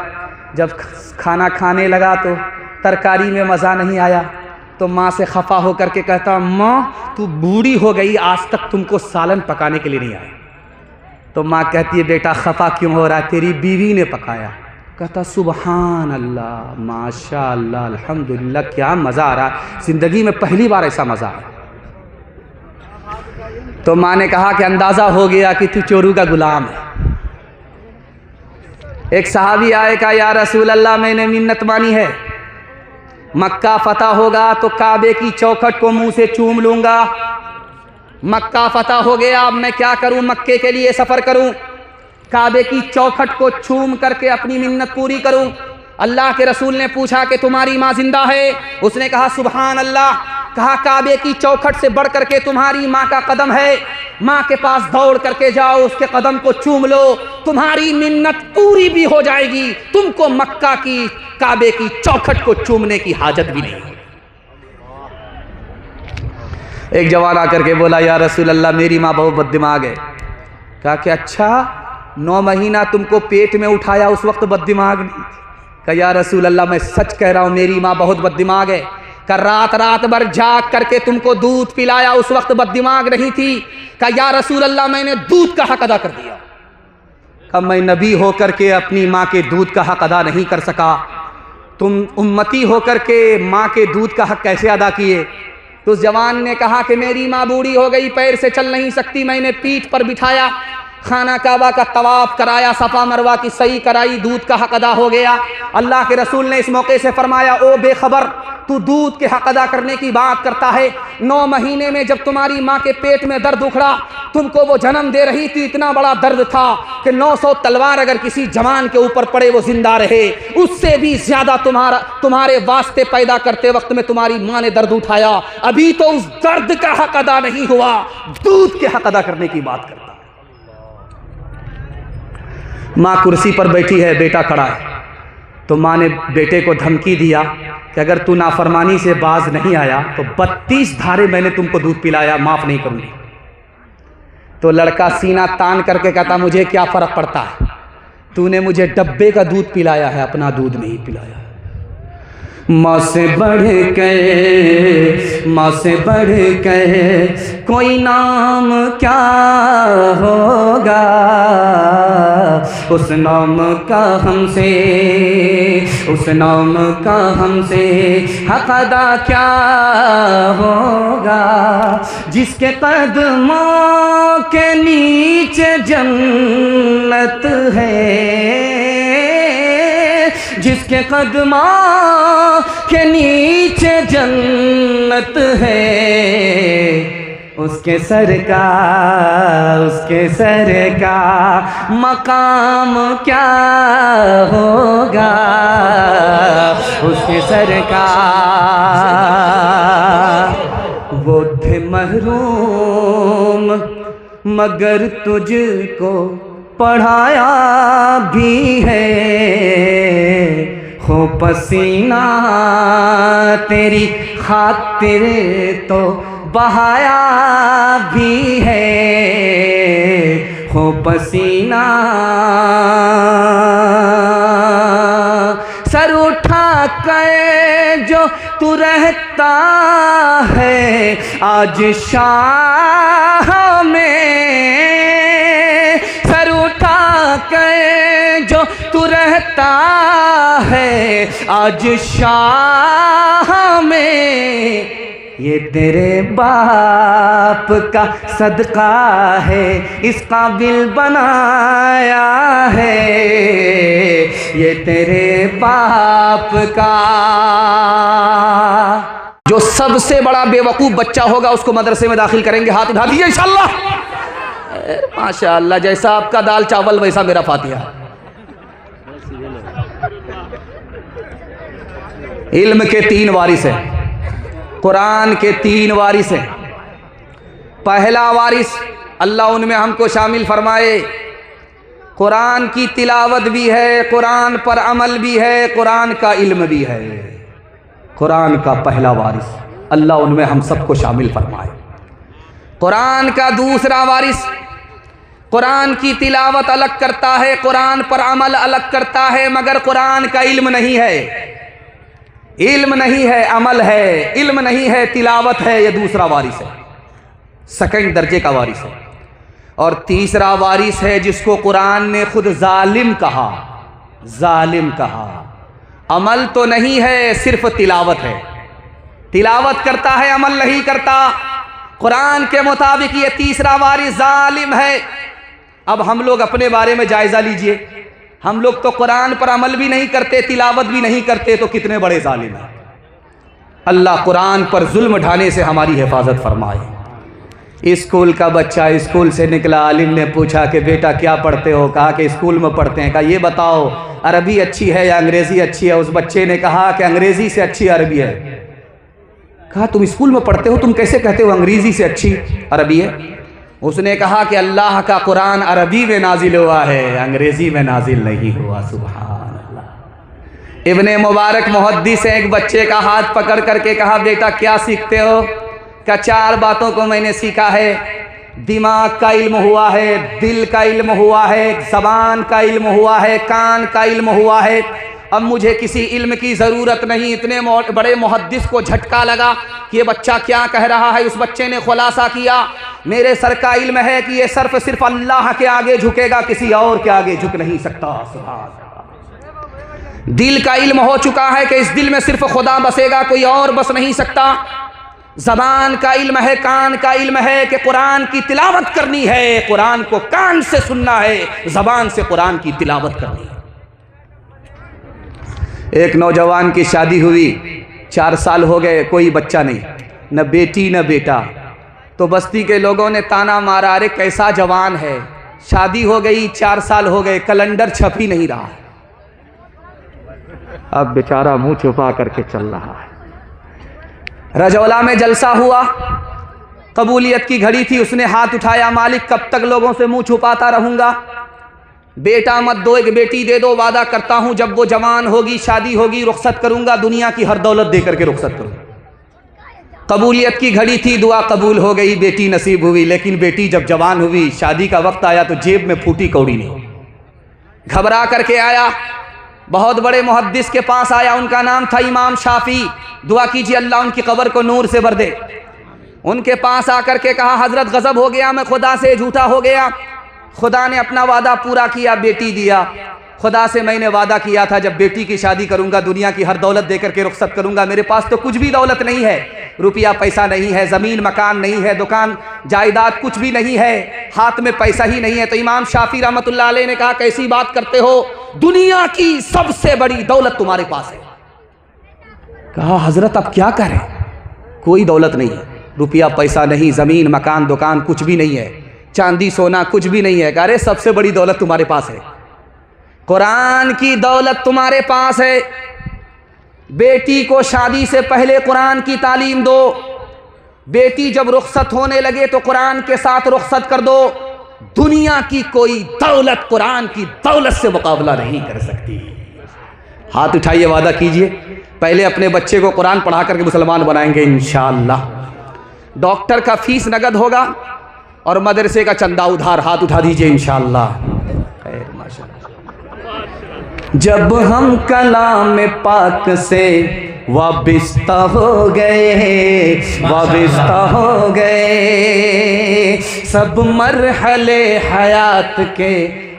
जब खाना खाने लगा तो तरकारी में मज़ा नहीं आया, तो माँ से खफा होकर के कहता, माँ तू बूढ़ी हो गई, आज तक तुमको सालन पकाने के लिए नहीं आया। तो माँ कहती है, बेटा खफा क्यों हो रहा है, तेरी बीवी ने पकाया। कहता, सुबहान अल्लाह, माशा अल्लाह, अल्हम्दुलिल्लाह, क्या मज़ा आ रहा है, ज़िंदगी में पहली बार ऐसा मज़ा आया। तो माँ ने कहा कि अंदाज़ा हो गया कि तू चोरू का गुलाम है। एक सहाबी आए, कहा, या रसूल अल्लाह, मैंने मिन्नत मानी है, मक्का फतह होगा तो काबे की चौखट को मुंह से चूम लूंगा। मक्का फतह हो गया, अब मैं क्या करूं, मक्के के लिए सफ़र करूं, काबे की चौखट को चूम करके अपनी मिन्नत पूरी करूं। अल्लाह के रसूल ने पूछा कि तुम्हारी माँ जिंदा है? उसने कहा, सुबहान अल्लाह। कहा, काबे की चौखट से बढ़ करके तुम्हारी माँ का कदम है, माँ के पास दौड़ करके जाओ, उसके कदम को चूम लो, तुम्हारी मिन्नत पूरी भी हो जाएगी, तुमको मक्का की काबे की चौखट को चूमने की हाजत भी नहीं। एक जवान आकर के बोला, या रसूल अल्लाह, मेरी माँ बहुत बददिमाग है। कहा कि अच्छा, 9 महीना तुमको पेट में उठाया, उस वक्त बददिमाग नहीं थी? कहा, या रसूल अल्लाह, मैं सच कह रहा हूँ, मेरी माँ बहुत बददिमाग है। कहा, रात भर जाग करके तुमको दूध पिलाया, उस वक्त बददिमाग नहीं थी? कहा, या रसूल अल्लाह, मैंने दूध का हक अदा कर दिया। कहा, मैं नबी होकर के अपनी माँ के दूध का हक अदा नहीं कर सका, तुम उम्मती होकर के माँ के दूध का हक कैसे अदा किए? तो उस जवान ने कहा कि मेरी माँ बूढ़ी हो गई, पैर से चल नहीं सकती, मैंने पीठ पर बिठाया, खाना काबा का तवाफ कराया, सफ़ा मरवा की सही कराई, दूध का हक अदा हो गया। अल्लाह के रसूल ने इस मौके से फरमाया, ओ बेखबर, तू दूध के हक अदा करने की बात करता है? 9 महीने में जब तुम्हारी माँ के पेट में दर्द उखड़ा, तुमको वो जन्म दे रही थी, इतना बड़ा दर्द था कि 900 तलवार अगर किसी जवान के ऊपर पड़े वो जिंदा रहे, उससे भी ज्यादा तुम्हारे वास्ते पैदा करते वक्त में तुम्हारी माँ ने दर्द उठाया। अभी तो उस दर्द का हक अदा नहीं हुआ, दूध के हक अदा करने की बात करता है। माँ कुर्सी पर बैठी है, बेटा खड़ा है, तो माँ ने बेटे को धमकी दिया कि अगर तू नाफरमानी से बाज नहीं आया तो 32 धारे मैंने तुमको दूध पिलाया, माफ़ नहीं करूँगी। तो लड़का सीना तान करके कहता, मुझे क्या फ़र्क पड़ता है, तूने मुझे डब्बे का दूध पिलाया है, अपना दूध नहीं पिलाया। माँ से बढ़ के कोई नाम क्या होगा, उस नाम का हमसे हक अदा क्या होगा। जिसके कदमों के नीचे जन्नत है, जिसके कदमों के नीचे जन्नत है, उसके सर का मकाम क्या होगा, उसके सर का। वो थे महरूम मगर तुझको पढ़ाया भी है, हो पसीना तेरी खातिर तो बहाया भी है, हो पसीना। सर उठा कर जो तू रहता है आज शाह में, सर उठा कर जो तू रहता है आज शाह में, ये तेरे बाप का सदका है, इस काबिल बनाया है, ये तेरे बाप का। जो सबसे बड़ा बेवकूफ़ बच्चा होगा उसको मदरसे में दाखिल करेंगे, हाथ उठा दीजिए इंशाअल्लाह। माशाअल्लाह, जैसा आपका दाल चावल वैसा मेरा फातिहा। इल्म के 3 वारिस हैं, कुरान के 3 वारिस हैं। पहला वारिस, अल्लाह उनमें हमको शामिल फरमाए, कुरान की तिलावत भी है, कुरान पर अमल भी है, कुरान का इल्म भी है। कुरान का पहला वारिस, अल्लाह उनमें हम सबको शामिल फरमाए। कुरान का दूसरा वारिस, कुरान की तिलावत अलग करता है, कुरान पर अमल अलग करता है, मगर कुरान का इल्म नहीं है। इल्म नहीं है अमल है, इल्म नहीं है तिलावत है, ये दूसरा वारिस है, सेकंड दर्जे का वारिस है। और तीसरा वारिस है जिसको कुरान ने खुद जालिम कहा, जालिम कहा। अमल तो नहीं है, सिर्फ तिलावत है, तिलावत करता है, अमल नहीं करता। कुरान के मुताबिक ये तीसरा वारिस जालिम है। अब हम लोग अपने बारे में जायजा लीजिए, हम लोग तो कुरान पर अमल भी नहीं करते, तिलावत भी नहीं करते, तो कितने बड़े जालिम हैं। अल्लाह कुरान पर जुल्म ढाने से हमारी हिफाजत फरमाए। स्कूल का बच्चा स्कूल से निकला, आलिम ने पूछा कि बेटा क्या पढ़ते हो? कहा कि स्कूल में पढ़ते हैं। कहा ये बताओ अरबी अच्छी है या अंग्रेज़ी अच्छी है? उस बच्चे ने कहा कि अंग्रेज़ी से अच्छी अरबी है। कहा तुम स्कूल में पढ़ते हो, तुम कैसे कहते हो अंग्रेज़ी से अच्छी अरबी है? उसने कहा कि अल्लाह का कुरान अरबी में नाजिल हुआ है, अंग्रेज़ी में नाजिल नहीं हुआ। सुभान अल्लाह। इब्ने मुबारक मुहद्दिस से एक बच्चे का हाथ पकड़ करके कहा बेटा क्या सीखते हो? क्या 4 बातों को मैंने सीखा है, दिमाग का इल्म हुआ है, दिल का इल्म हुआ है, ज़बान का इल्म हुआ है, कान का इल्म हुआ है। अब मुझे किसी इल्म की ज़रूरत नहीं। इतने बड़े मुहद्दिस को झटका लगा कि ये बच्चा क्या कह रहा है। उस बच्चे ने खुलासा किया मेरे सर का इल्म है कि ये सर्फ सिर्फ अल्लाह के आगे झुकेगा, किसी और के आगे झुक नहीं सकता। दिल का इल्म हो चुका है कि इस दिल में सिर्फ खुदा बसेगा, कोई और बस नहीं सकता। ज़बान का इल्म है, कान का इल्म है कि कुरान की तिलावत करनी है, कुरान को कान से सुनना है, ज़बान से कुरान की तिलावत करनी है। एक नौजवान की शादी हुई, 4 साल हो गए, कोई बच्चा नहीं, न बेटी न बेटा। तो बस्ती के लोगों ने ताना मारा, अरे कैसा जवान है, शादी हो गई 4 साल हो गए, कैलेंडर छप ही नहीं रहा। अब बेचारा मुंह छुपा करके चल रहा है। रजौला में जलसा हुआ, कबूलियत की घड़ी थी, उसने हाथ उठाया, मालिक कब तक लोगों से मुंह छुपाता रहूंगा? बेटा मत दो, एक बेटी दे दो, वादा करता हूं जब वो जवान होगी, शादी होगी, रुखसत करूंगा, दुनिया की हर दौलत दे करके रुखसत करूंगा। कबूलियत की घड़ी थी, दुआ कबूल हो गई, बेटी नसीब हुई। लेकिन बेटी जब जवान हुई, शादी का वक्त आया तो जेब में फूटी कौड़ी नहीं। घबरा करके आया, बहुत बड़े मुहद्दिस के पास आया, उनका नाम था इमाम शाफी। दुआ कीजिए अल्लाह उनकी कब्र को नूर से भर दे। उनके पास आकर के कहा हजरत गजब हो गया, मैं खुदा से झूठा हो गया। खुदा ने अपना वादा पूरा किया, बेटी दिया। खुदा से मैंने वादा किया था जब बेटी की शादी करूंगा, दुनिया की हर दौलत देकर के रुखसत करूंगा। मेरे पास तो कुछ भी दौलत नहीं है, रुपया पैसा नहीं है, ज़मीन मकान नहीं है, दुकान जायदाद कुछ भी नहीं है, हाथ में पैसा ही नहीं है। तो इमाम शाफी रहमतुल्लाह अलैह ने कहा कैसी बात करते हो, दुनिया की सबसे बड़ी दौलत तुम्हारे पास है। कहा हजरत अब क्या करें, कोई दौलत नहीं है, रुपया पैसा नहीं, ज़मीन मकान दुकान कुछ भी नहीं है, चांदी सोना कुछ भी नहीं है। कह रहे सबसे बड़ी दौलत तुम्हारे पास है, कुरान की दौलत तुम्हारे पास है। बेटी को शादी से पहले कुरान की तालीम दो, बेटी जब रुखसत होने लगे तो कुरान के साथ रुखसत कर दो। दुनिया की कोई दौलत कुरान की दौलत से मुकाबला नहीं कर सकती। हाथ उठाइए, वादा कीजिए पहले अपने बच्चे को कुरान पढ़ा करके मुसलमान बनाएंगे इंशाअल्लाह। डॉक्टर का फीस नगद होगा और मदरसे का चंदा उधार। हाथ उठा दीजिए इंशाअल्लाह। जब हम कलाम पाक से वाबिस्ता हो गए, वाबिस्ता हो गए, सब मरहले हयात के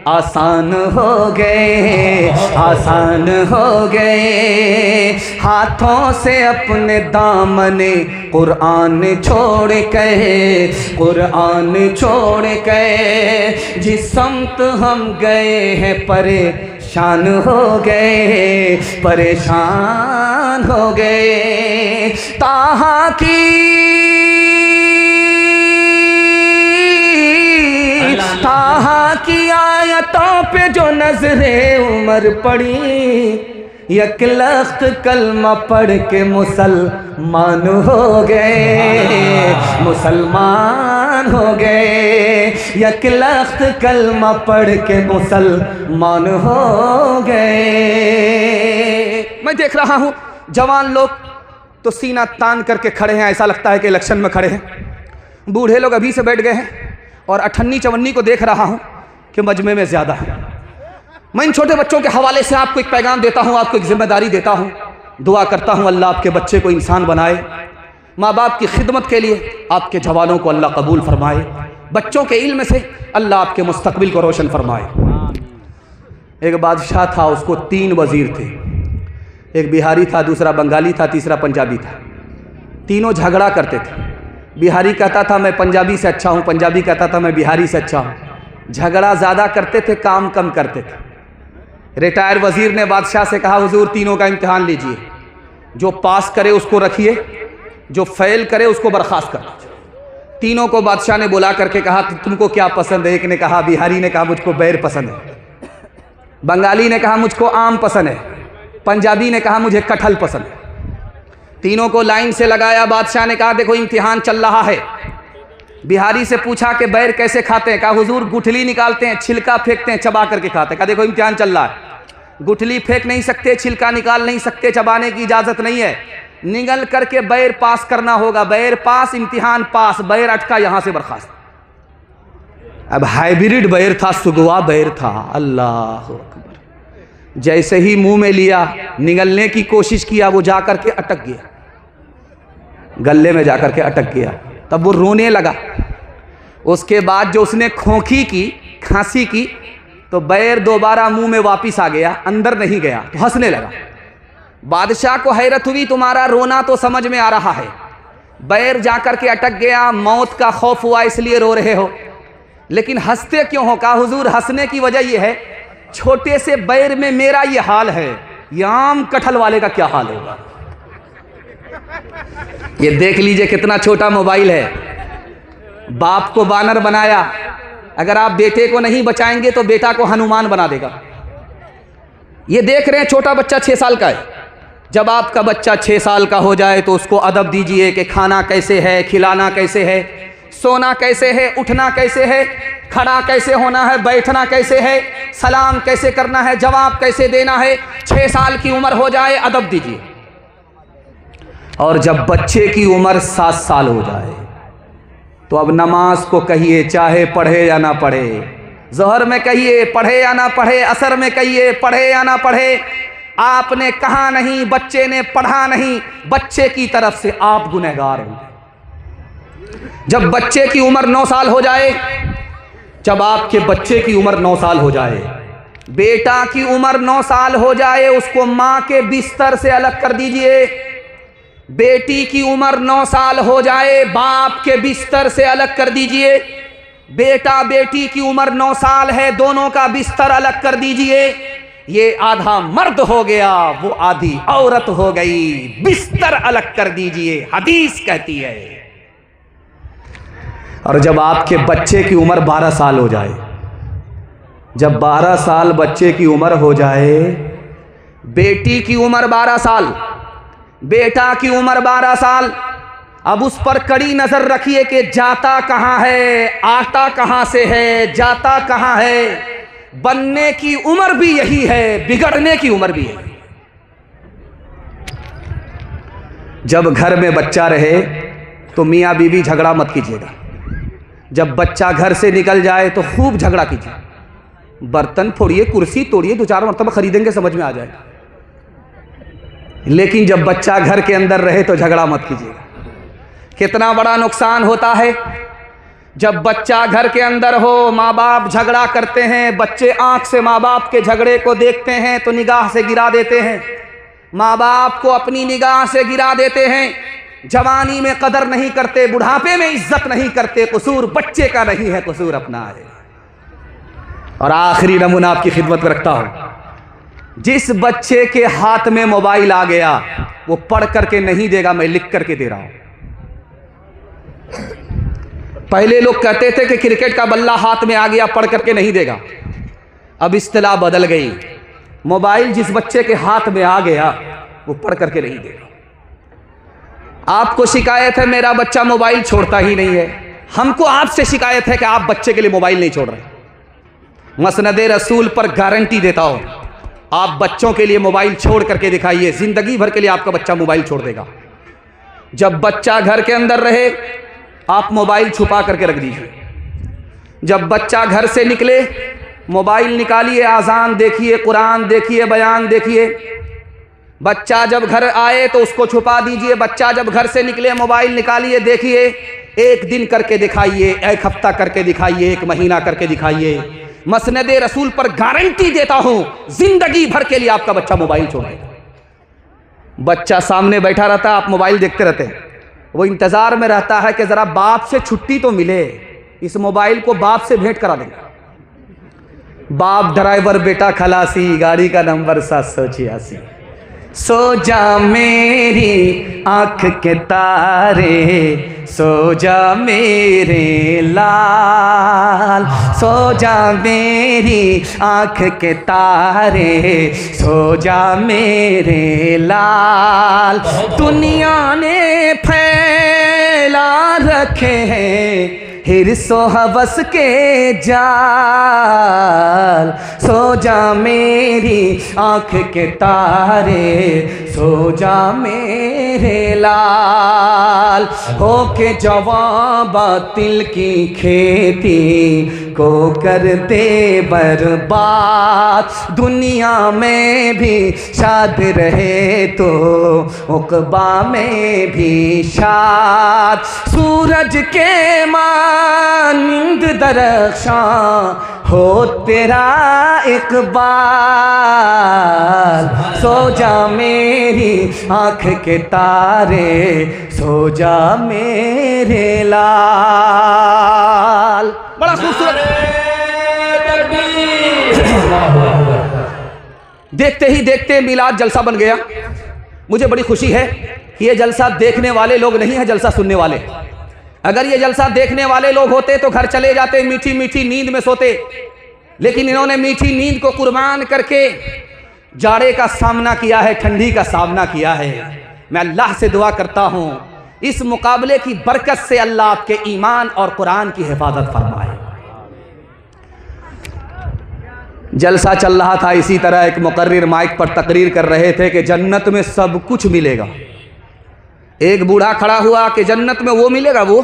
आसान हो गए, आसान हो गए। हाथों से अपने दामने कुरान छोड़ के, कुरान छोड़ के जिस समत हम गए हैं परेशान हो गए, परेशान हो गए। ताहा की ताहा की आयतों पे जो नजरे उमर पड़ी, एक लख्त कलमा पढ़ के मुसलमान हो गए, मुसलमान हो गए। एक लख्त कलमा पढ़ के मुसलमान हो गए। मैं देख रहा हूँ जवान लोग तो सीना तान करके खड़े हैं, ऐसा लगता है कि इलेक्शन में खड़े हैं। बूढ़े लोग अभी से बैठ गए हैं और अठन्नी चवन्नी को देख रहा हूँ कि मजमे में ज़्यादा है। मैं इन छोटे बच्चों के हवाले से आपको एक पैगाम देता हूँ, आपको एक जिम्मेदारी देता हूँ। दुआ करता हूँ अल्लाह आपके बच्चे को इंसान बनाए, माँ बाप की खिदमत के लिए आपके जवानों को अल्लाह कबूल फरमाए, बच्चों के इल्म से अल्लाह आपके मुस्तकबिल को रोशन फरमाए। एक बादशाह था, उसको 3 वज़ीर थे, एक बिहारी था, दूसरा बंगाली था, तीसरा पंजाबी था। तीनों झगड़ा करते थे। बिहारी कहता था मैं पंजाबी से अच्छा हूँ, पंजाबी कहता था मैं बिहारी से अच्छा हूँ। झगड़ा ज़्यादा करते थे, काम कम करते थे। रिटायर वज़ीर ने बादशाह से कहा हुजूर तीनों का इम्तिहान लीजिए, जो पास करे उसको रखिए, जो फेल करे उसको बर्खास्त कर दीजिए। तीनों को बादशाह ने बुला करके कहा तुमको क्या पसंद है? एक ने कहा, बिहारी ने कहा मुझको बैर पसंद है, बंगाली ने कहा मुझको आम पसंद है, पंजाबी ने कहा मुझे कटहल पसंद है। तीनों को लाइन से लगाया, बादशाह ने कहा देखो इम्तिहान चल रहा है। बिहारी से पूछा कि बैर कैसे खाते हैं? कहा हुजूर गुठली निकालते हैं, छिलका फेंकते हैं, चबा करके खाते हैं। कहा देखो इम्तिहान चल रहा है, गुठली फेंक नहीं सकते, छिलका निकाल नहीं सकते, चबाने की इजाज़त नहीं है, निगल करके बैर पास करना होगा। बैर पास, इम्तिहान पास, बैर अटका यहाँ से बर्खास्त। अब हाइब्रिड बैर था, सुगवा बैर था। अल्लाह अकबर। जैसे ही मुंह में लिया, निगलने की कोशिश किया, वो जा करके अटक गया, गले में जाकर के अटक गया। तब वो रोने लगा। उसके बाद जो उसने खोखी की, खांसी की, तो बैर दोबारा मुंह में वापस आ गया, अंदर नहीं गया, तो हंसने लगा। बादशाह को हैरत हुई, तुम्हारा रोना तो समझ में आ रहा है, बैर जाकर के अटक गया, मौत का खौफ हुआ इसलिए रो रहे हो, लेकिन हंसते क्यों हो? कहा हुजूर हंसने की वजह यह है, छोटे से बैर में मेरा ये हाल है, ये आम कटहल वाले का क्या हाल होगा। ये देख लीजिए कितना छोटा मोबाइल है। बाप को बानर बनाया, अगर आप बेटे को नहीं बचाएंगे तो बेटा को हनुमान बना देगा। ये देख रहे हैं छोटा बच्चा 6 साल का है। जब आपका बच्चा 6 साल का हो जाए तो उसको अदब दीजिए कि खाना कैसे है, खिलाना कैसे है, सोना कैसे है, उठना कैसे है, खड़ा कैसे होना है, बैठना कैसे है, सलाम कैसे करना है, जवाब कैसे देना है। 6 साल की उम्र हो जाए अदब दीजिए। और जब बच्चे की उम्र 7 साल हो जाए तो अब नमाज को कहिए, चाहे पढ़े या ना पढ़े, ज़ोहर में कहिए पढ़े या ना पढ़े, असर में कहिए पढ़े या ना पढ़े, आपने कहा नहीं, बच्चे ने पढ़ा नहीं, बच्चे की तरफ से आप गुनहगार होंगे। जब बच्चे की उम्र 9 साल हो जाए, जब आपके बच्चे की उम्र 9 साल हो जाए, बेटा की उम्र 9 साल हो जाए, उसको माँ के बिस्तर से अलग कर दीजिए। बेटी की उम्र 9 साल हो जाए, बाप के बिस्तर से अलग कर दीजिए। बेटा बेटी की उम्र 9 साल है, दोनों का बिस्तर अलग कर दीजिए। ये आधा मर्द हो गया, वो आधी औरत हो गई, बिस्तर अलग कर दीजिए, हदीस कहती है। और जब आपके बच्चे की उम्र 12 साल हो जाए, जब 12 साल बच्चे की उम्र हो जाए, बेटी की उम्र 12 साल, बेटा की उम्र 12 साल, अब उस पर कड़ी नजर रखिए कि जाता कहाँ है, आता कहाँ से है, जाता कहाँ है। बनने की उम्र भी यही है, बिगड़ने की उम्र भी है। जब घर में बच्चा रहे तो मियाँ बीवी झगड़ा मत कीजिएगा। जब बच्चा घर से निकल जाए तो खूब झगड़ा कीजिए। बर्तन फोड़िए, कुर्सी तोड़िए, 2-4 मरतबा खरीदेंगे, समझ में आ जाए। लेकिन जब बच्चा घर के अंदर रहे तो झगड़ा मत कीजिएगा। कितना बड़ा नुकसान होता है जब बच्चा घर के अंदर हो, माँ बाप झगड़ा करते हैं, बच्चे आंख से माँ बाप के झगड़े को देखते हैं तो निगाह से गिरा देते हैं, माँ बाप को अपनी निगाह से गिरा देते हैं। जवानी में कदर नहीं करते, बुढ़ापे में इज्जत नहीं करते। कसूर बच्चे का नहीं है, कसूर अपना है। और आखिरी नमूना आपकी खिदमत में रखता हूं, जिस बच्चे के हाथ में मोबाइल आ गया वो पढ़ करके नहीं देगा, मैं लिख करके दे रहा हूं। पहले लोग कहते थे कि क्रिकेट का बल्ला हाथ में आ गया, पढ़ करके नहीं देगा। अब इस्तिलाह बदल गई, मोबाइल जिस बच्चे के हाथ में आ गया वो पढ़ करके नहीं देगा। आपको शिकायत है मेरा बच्चा मोबाइल छोड़ता ही नहीं है, हमको आपसे शिकायत है कि आप बच्चे के लिए मोबाइल नहीं छोड़ रहे। मसनद रसूल पर गारंटी देता हूं, आप बच्चों के लिए मोबाइल छोड़ करके दिखाइए, जिंदगी भर के लिए आपका बच्चा मोबाइल छोड़ देगा। जब बच्चा घर के अंदर रहे आप मोबाइल छुपा करके रख दीजिए। जब बच्चा घर से निकले मोबाइल निकालिए, आज़ान देखिए, कुरान देखिए, बयान देखिए। बच्चा जब घर आए तो उसको छुपा दीजिए, बच्चा जब घर से निकले मोबाइल निकालिए, देखिए, एक दिन करके दिखाइए, एक हफ्ता करके दिखाइए, एक महीना करके दिखाइए, मसनद रसूल पर गारंटी देता हूं जिंदगी भर के लिए आपका बच्चा मोबाइल छोड़ देगा। बच्चा सामने बैठा रहता है, आप मोबाइल देखते रहते हैं, वो इंतजार में रहता है कि जरा बाप से छुट्टी तो मिले, इस मोबाइल को बाप से भेंट करा देंगे। बाप ड्राइवर, बेटा खलासी, गाड़ी का नंबर 786। सो जा मेरी आँख के तारे, सो जा मेरे लाल, सो जा मेरी आँख के तारे, सो जा मेरे लाल। दुनिया ने फैला रखे हैं हिर्सो हवस के जाल, सो जा मेरी आँख के तारे, सो जा मेरे लाल। हो के जवाब तिल की खेती को करते बर्बाद, दुनिया में भी शाद रहे तो उक़बा में भी शाद। सूरज के मानिंद दरख्शां हो तेरा इक़बाल, सो जा मेरी आँख के तारे, सो जा मेरे लाल। बड़ा खूबसूरत। देखते ही देखते मिलाद जलसा बन गया। मुझे बड़ी खुशी है कि ये जलसा देखने वाले लोग नहीं है, जलसा सुनने वाले। अगर ये जलसा देखने वाले लोग होते तो घर चले जाते, मीठी मीठी नींद में सोते, लेकिन इन्होंने मीठी नींद को कुर्बान करके जाड़े का सामना किया है, ठंडी का सामना किया है। मैं अल्लाह से दुआ करता हूँ इस मुकाबले की बरकत से अल्लाह आपके ईमान और कुरान की हिफाजत फरमाए। जलसा चल रहा था, इसी तरह एक मुकर्रिर माइक पर तकरीर कर रहे थे कि जन्नत में सब कुछ मिलेगा। एक बूढ़ा खड़ा हुआ कि जन्नत में वो मिलेगा। वो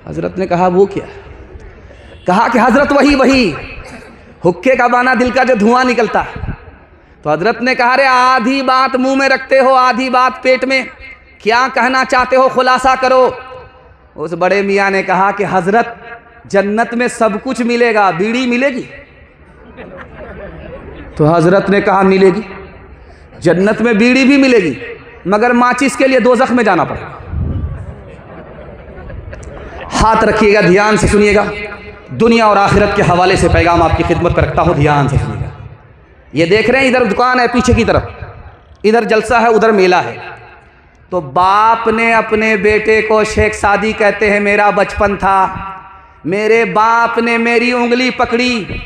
हजरत ने कहा वो क्या? कहा कि हजरत वही हुक्के का बाना दिल का जो धुआं निकलता है। तो हजरत ने कहा रे आधी बात मुंह में रखते हो, आधी बात पेट में, क्या कहना चाहते हो, खुलासा करो। उस बड़े मियाँ ने कहा कि हजरत जन्नत में सब कुछ मिलेगा, बीड़ी मिलेगी? तो हजरत ने कहा मिलेगी, जन्नत में बीड़ी भी मिलेगी, मगर माचिस के लिए दोज़ख में जाना पड़ेगा। हाथ रखिएगा, ध्यान से सुनिएगा। दुनिया और आखिरत के हवाले से पैगाम आपकी खिदमत पर रखता हूँ, ध्यान से सुनिएगा। ये देख रहे हैं इधर दुकान है पीछे की तरफ, इधर जलसा है, उधर मेला है। तो बाप ने अपने बेटे को शेख सादी कहते हैं मेरा बचपन था, मेरे बाप ने मेरी उंगली पकड़ी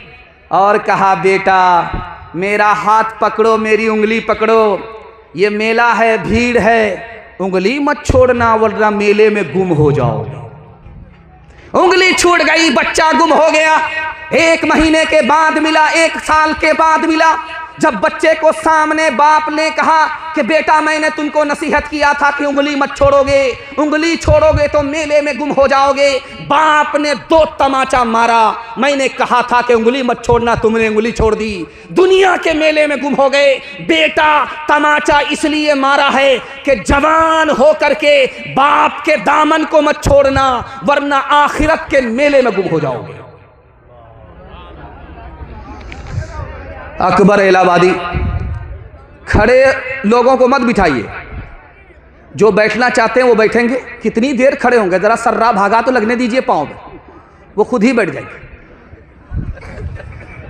और कहा बेटा मेरा हाथ पकड़ो, मेरी उंगली पकड़ो, ये मेला है, भीड़ है, उंगली मत छोड़ना वरना मेले में गुम हो जाओगे। उंगली छूट गई, बच्चा गुम हो गया। 1 महीने के बाद मिला, 1 साल के बाद मिला। जब बच्चे को सामने बाप ने कहा कि बेटा मैंने तुमको नसीहत किया था कि उंगली मत छोड़ोगे, उंगली छोड़ोगे तो मेले में गुम हो जाओगे। बाप ने 2 तमाचा मारा, मैंने कहा था कि उंगली मत छोड़ना, तुमने उंगली छोड़ दी, दुनिया के मेले में गुम हो गए। बेटा तमाचा इसलिए मारा है कि जवान हो करके बाप के दामन को मत छोड़ना वरना आखिरत के मेले में गुम हो जाओगे। अकबर इलाहाबादी, खड़े लोगों को मत बिठाइए, जो बैठना चाहते हैं वो बैठेंगे। कितनी देर खड़े होंगे, जरा सर्रा भागा तो लगने दीजिए पाँव में, वो खुद ही बैठ जाएंगे।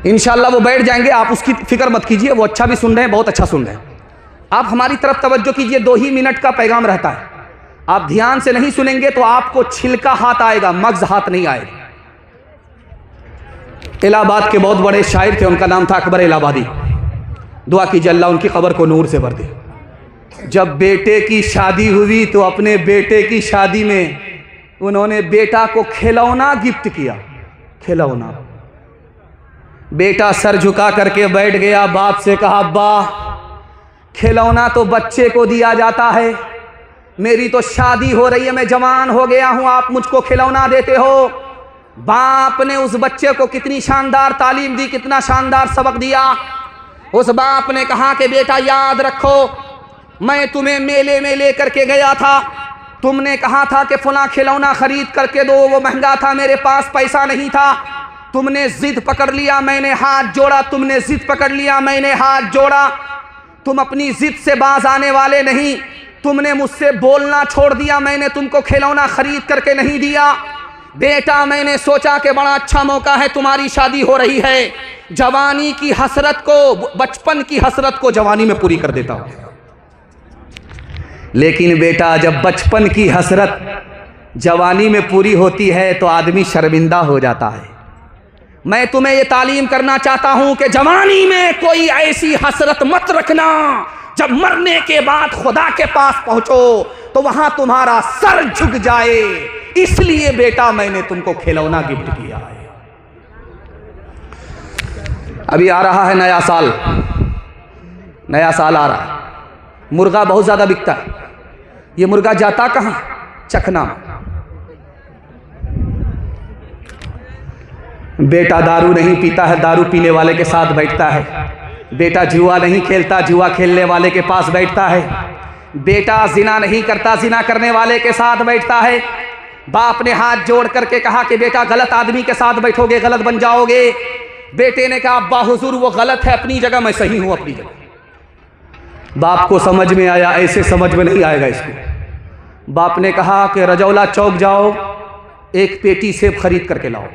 इंशाल्लाह वो बैठ जाएंगे, आप उसकी फिक्र मत कीजिए। वो अच्छा भी सुन रहे हैं, बहुत अच्छा सुन रहे हैं। आप हमारी तरफ तवज्जो कीजिए, 2 ही मिनट का पैगाम रहता है। आप ध्यान से नहीं सुनेंगे तो आपको छिलका हाथ आएगा, मग्ज हाथ नहीं आएगा। इलाहाबाद के बहुत बड़े शायर थे, उनका नाम था अकबर इलाहाबादी। दुआ कीजिए अल्लाह उनकी कब्र को नूर से भर दे। जब बेटे की शादी हुई तो अपने बेटे की शादी में उन्होंने बेटा को खिलौना गिफ्ट किया, खिलौना। बेटा सर झुका करके बैठ गया, बाप से कहा अब्बा खिलौना तो बच्चे को दिया जाता है, मेरी तो शादी हो रही है, मैं जवान हो गया हूं, आप मुझको खिलौना देते हो। बाप ने उस बच्चे को कितनी शानदार तालीम दी, कितना शानदार सबक दिया। उस बाप ने कहा कि बेटा याद रखो, मैं तुम्हें मेले में लेकर के गया था, तुमने कहा था कि फला खिलौना खरीद करके दो, वो महंगा था, मेरे पास पैसा नहीं था, तुमने जिद पकड़ लिया, मैंने हाथ जोड़ा, तुमने जिद पकड़ लिया, मैंने हाथ जोड़ा, तुम अपनी जिद से बाज आने वाले नहीं, तुमने मुझसे बोलना छोड़ दिया, मैंने तुमको खिलौना खरीद करके नहीं दिया। बेटा मैंने सोचा कि बड़ा अच्छा मौका है, तुम्हारी शादी हो रही है, जवानी की हसरत को, बचपन की हसरत को जवानी में पूरी कर देता हूं। लेकिन बेटा जब बचपन की हसरत जवानी में पूरी होती है तो आदमी शर्मिंदा हो जाता है। मैं तुम्हें ये तालीम करना चाहता हूं कि जवानी में कोई ऐसी हसरत मत रखना, जब मरने के बाद खुदा के पास पहुंचो तो वहां तुम्हारा सर झुक जाए। इसलिए बेटा मैंने तुमको खिलौना गिफ्ट किया है। अभी आ रहा है नया साल, नया साल आ रहा है, मुर्गा बहुत ज्यादा बिकता है। ये मुर्गा जाता कहां? चखना। बेटा दारू नहीं पीता है, दारू पीने वाले के साथ बैठता है। बेटा जुआ नहीं खेलता, जुआ खेलने वाले के पास बैठता है। बेटा जिना नहीं करता, जिना करने वाले के साथ बैठता है। बाप ने हाथ जोड़ करके कहा कि बेटा गलत आदमी के साथ बैठोगे गलत बन जाओगे। बेटे ने कहा अब्बा हुजूर वो गलत है अपनी जगह, मैं सही हूं अपनी जगह। बाप को समझ में आया, ऐसे समझ में नहीं आएगा इसको। बाप ने कहा कि रजौला चौक जाओ, एक पेटी सेब खरीद करके लाओ।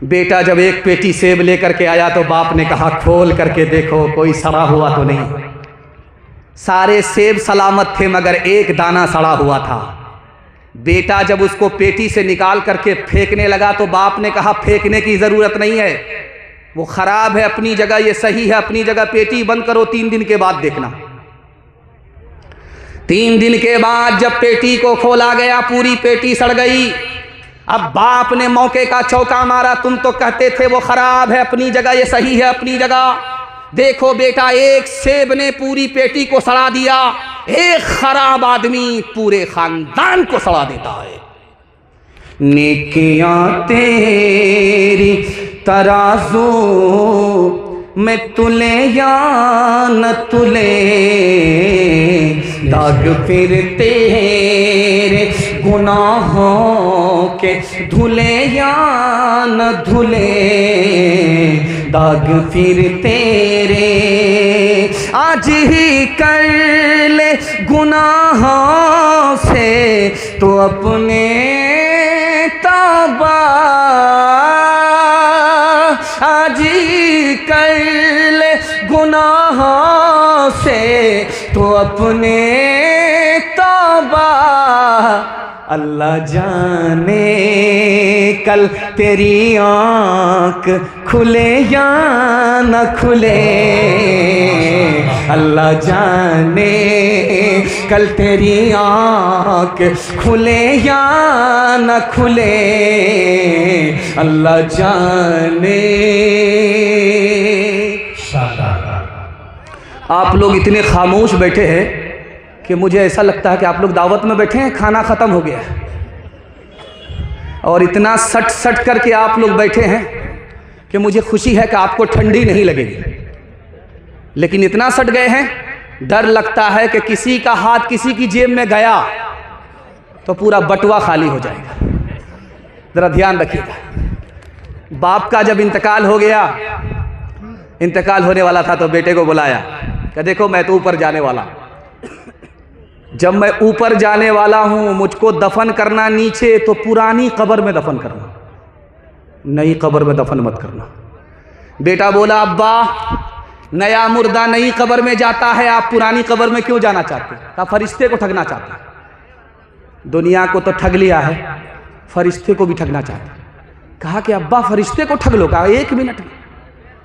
बेटा जब एक पेटी सेब लेकर के आया तो बाप ने कहा खोल करके देखो कोई सड़ा हुआ तो नहीं। सारे सेब सलामत थे मगर एक दाना सड़ा हुआ था। बेटा जब उसको पेटी से निकाल करके फेंकने लगा तो बाप ने कहा फेंकने की जरूरत नहीं है, वो खराब है अपनी जगह, ये सही है अपनी जगह, पेटी बंद करो, 3 दिन के बाद देखना। 3 दिन के बाद जब पेटी को खोला गया पूरी पेटी सड़ गई। अब बाप ने मौके का चौका मारा, तुम तो कहते थे वो खराब है अपनी जगह, ये सही है अपनी जगह। देखो बेटा एक सेब ने पूरी पेटी को सड़ा दिया। एक खराब आदमी पूरे खानदान को सड़ा देता है। नेकियां तेरी तराजू में तुले या न तुले, दाग फिर तेरे गुनाहों के धुले या न धुले, दाग फिर तेरे आज ही कर ले गुनाहों से तो अपने तौबा, आज ही कर ले गुनाहों से तो अपने तौबा। अल्लाह जाने कल तेरी आँख खुले या न खुले, अल्लाह जाने कल तेरी आँख खुले या न खुले, अल्लाह जाने। आप लोग इतने खामोश बैठे हैं कि मुझे ऐसा लगता है कि आप लोग दावत में बैठे हैं, खाना ख़त्म हो गया है, और इतना सट सट करके आप लोग बैठे हैं कि मुझे खुशी है कि आपको ठंडी नहीं लगेगी। लेकिन इतना सट गए हैं, डर लगता है कि किसी का हाथ किसी की जेब में गया तो पूरा बटुआ खाली हो जाएगा। ज़रा ध्यान रखिएगा। बाप का जब इंतकाल हो गया, इंतकाल होने वाला था तो बेटे को बुलाया कि देखो मैं तो ऊपर जाने वाला, जब मैं ऊपर जाने वाला हूं मुझको दफन करना नीचे तो पुरानी कब्र में दफन करना, नई कब्र में दफन मत करना। बेटा बोला अब्बा नया मुर्दा नई कब्र में जाता है, आप पुरानी कब्र में क्यों जाना चाहते? कहा फरिश्ते को ठगना चाहते। दुनिया को तो ठग लिया है, फरिश्ते को भी ठगना चाहते। कहा कि अब्बा फरिश्ते को ठग लो। कहा 1 मिनट,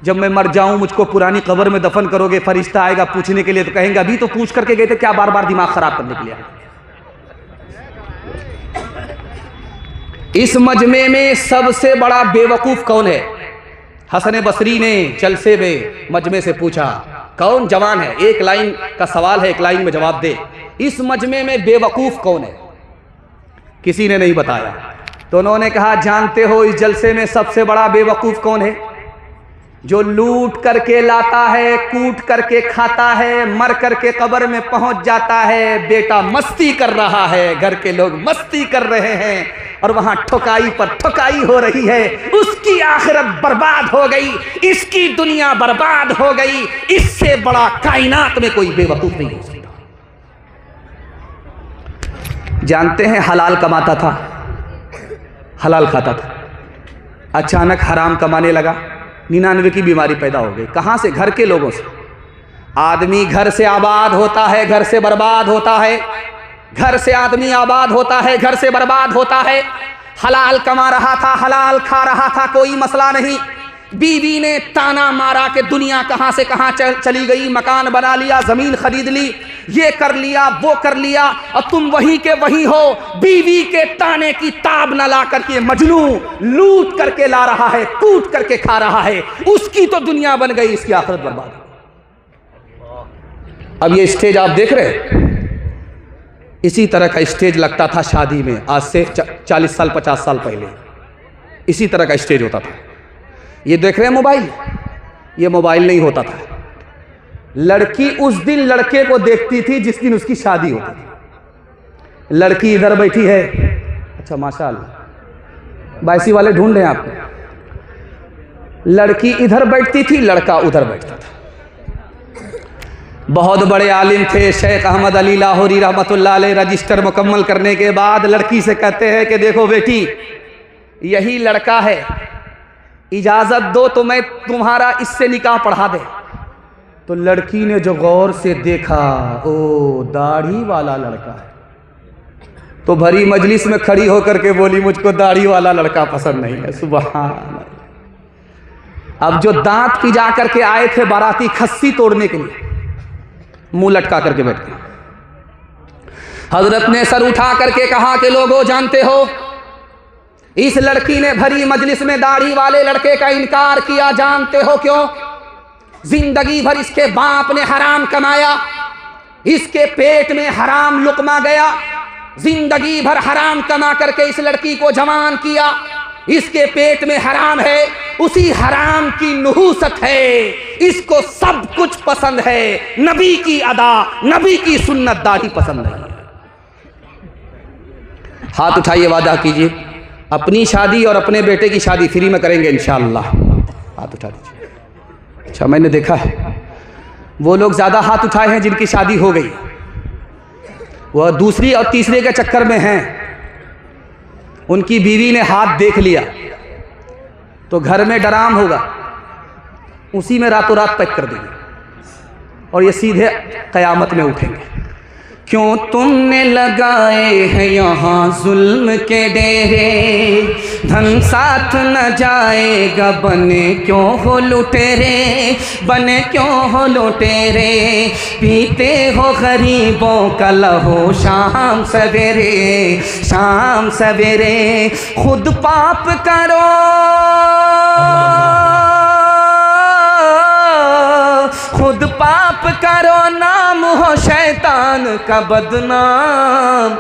जब मैं मर जाऊं मुझको पुरानी कब्र में दफन करोगे, फरिश्ता आएगा पूछने के लिए तो कहेंगे अभी तो पूछ करके गए थे, क्या बार बार दिमाग खराब करने के लिए? इस मजमे में सबसे बड़ा बेवकूफ कौन है? हसन बसरी ने जलसे में मजमे से पूछा कौन जवान है, 1 लाइन का सवाल है, 1 लाइन में जवाब दे। इस मजमे में बेवकूफ कौन है? किसी ने नहीं बताया। तो उन्होंने कहा जानते हो इस जलसे में सबसे बड़ा बेवकूफ कौन है? जो लूट करके लाता है, कूट करके खाता है, मर करके कब्र में पहुंच जाता है। बेटा मस्ती कर रहा है, घर के लोग मस्ती कर रहे हैं और वहां ठुकाई पर ठुकाई हो रही है। उसकी आखिरत बर्बाद हो गई, इसकी दुनिया बर्बाद हो गई। इससे बड़ा कायनात में कोई बेवकूफ नहीं हो सकता। जानते हैं, हलाल कमाता था, हलाल खाता था, अचानक हराम कमाने लगा, 99 की बीमारी पैदा हो गई। कहां से? घर के लोगों से। आदमी घर से आबाद होता है, घर से बर्बाद होता है। घर से आदमी आबाद होता है, घर से बर्बाद होता है। हलाल कमा रहा था, हलाल खा रहा था, कोई मसला नहीं। बीवी ने ताना मारा कि दुनिया कहां से कहां चली गई, मकान बना लिया, जमीन खरीद ली, ये कर लिया, वो कर लिया, और तुम वही के वही हो। बीवी के ताने की ताब न ला करके मजनू लूट करके ला रहा है, कूट करके खा रहा है। उसकी तो दुनिया बन गई, इसकी आखिरत बर्बाद। अब ये स्टेज आप देख रहे, इसी तरह का स्टेज लगता था शादी में आज से 40 साल 50 साल पहले। इसी तरह का स्टेज होता था। ये देख रहे हैं मोबाइल, ये मोबाइल नहीं होता था। लड़की उस दिन लड़के को देखती थी जिस दिन उसकी शादी होती थी। लड़की इधर बैठी है, अच्छा माशाअल्लाह, बाइसी वाले ढूंढ रहे हैं आपको। लड़की इधर बैठती थी, लड़का उधर बैठता था। बहुत बड़े आलिम थे शेख अहमद अली लाहौरी रहमतुल्लाह अलैह। रजिस्टर मुकम्मल करने के बाद लड़की से कहते हैं कि देखो बेटी, यही लड़का है, इजाज़त दो तो मैं तुम्हारा इससे निकाह पढ़ा दे। तो लड़की ने जो गौर से देखा, ओ दाढ़ी वाला लड़का है, तो भरी मजलिस में खड़ी होकर के बोली, मुझको दाढ़ी वाला लड़का पसंद नहीं है। सुभान अल्लाह। अब जो दांत पिजा करके आए थे बाराती खस्सी तोड़ने के लिए, मुंह लटका करके बैठ गए। हजरत ने सर उठा करके कहा कि लोगों जानते हो, इस लड़की ने भरी मजलिस में दाढ़ी वाले लड़के का इनकार किया। जानते हो क्यों? जिंदगी भर इसके बाप ने हराम कमाया, इसके पेट में हराम लुकमा गया। जिंदगी भर हराम कमा करके इस लड़की को जवान किया, इसके पेट में हराम है, उसी हराम की नुहूसत है। इसको सब कुछ पसंद है, नबी की अदा, नबी की सुन्नत दाढ़ी पसंद नहीं है। हाथ उठाइए, वादा कीजिए अपनी शादी और अपने बेटे की शादी फ्री में करेंगे इंशाअल्लाह। हाथ उठा दीजिए। अच्छा, मैंने देखा है वो लोग ज़्यादा हाथ उठाए हैं जिनकी शादी हो गई, वह दूसरी और तीसरे के चक्कर में हैं। उनकी बीवी ने हाथ देख लिया तो घर में डराम होगा, उसी में रातों रात पैक कर देंगे और ये सीधे क़यामत में उठेंगे। क्यों तुमने लगाए हैं यहाँ जुल्म के डेरे, धन साथ न जाएगा, बने क्यों हो लुटेरे, बने क्यों हो लुटेरे। पीते हो गरीबों का लहू शाम सवेरे, शाम सवेरे। खुद पाप करो, खुद पाप करो, नाम हो शैतान का बदनाम।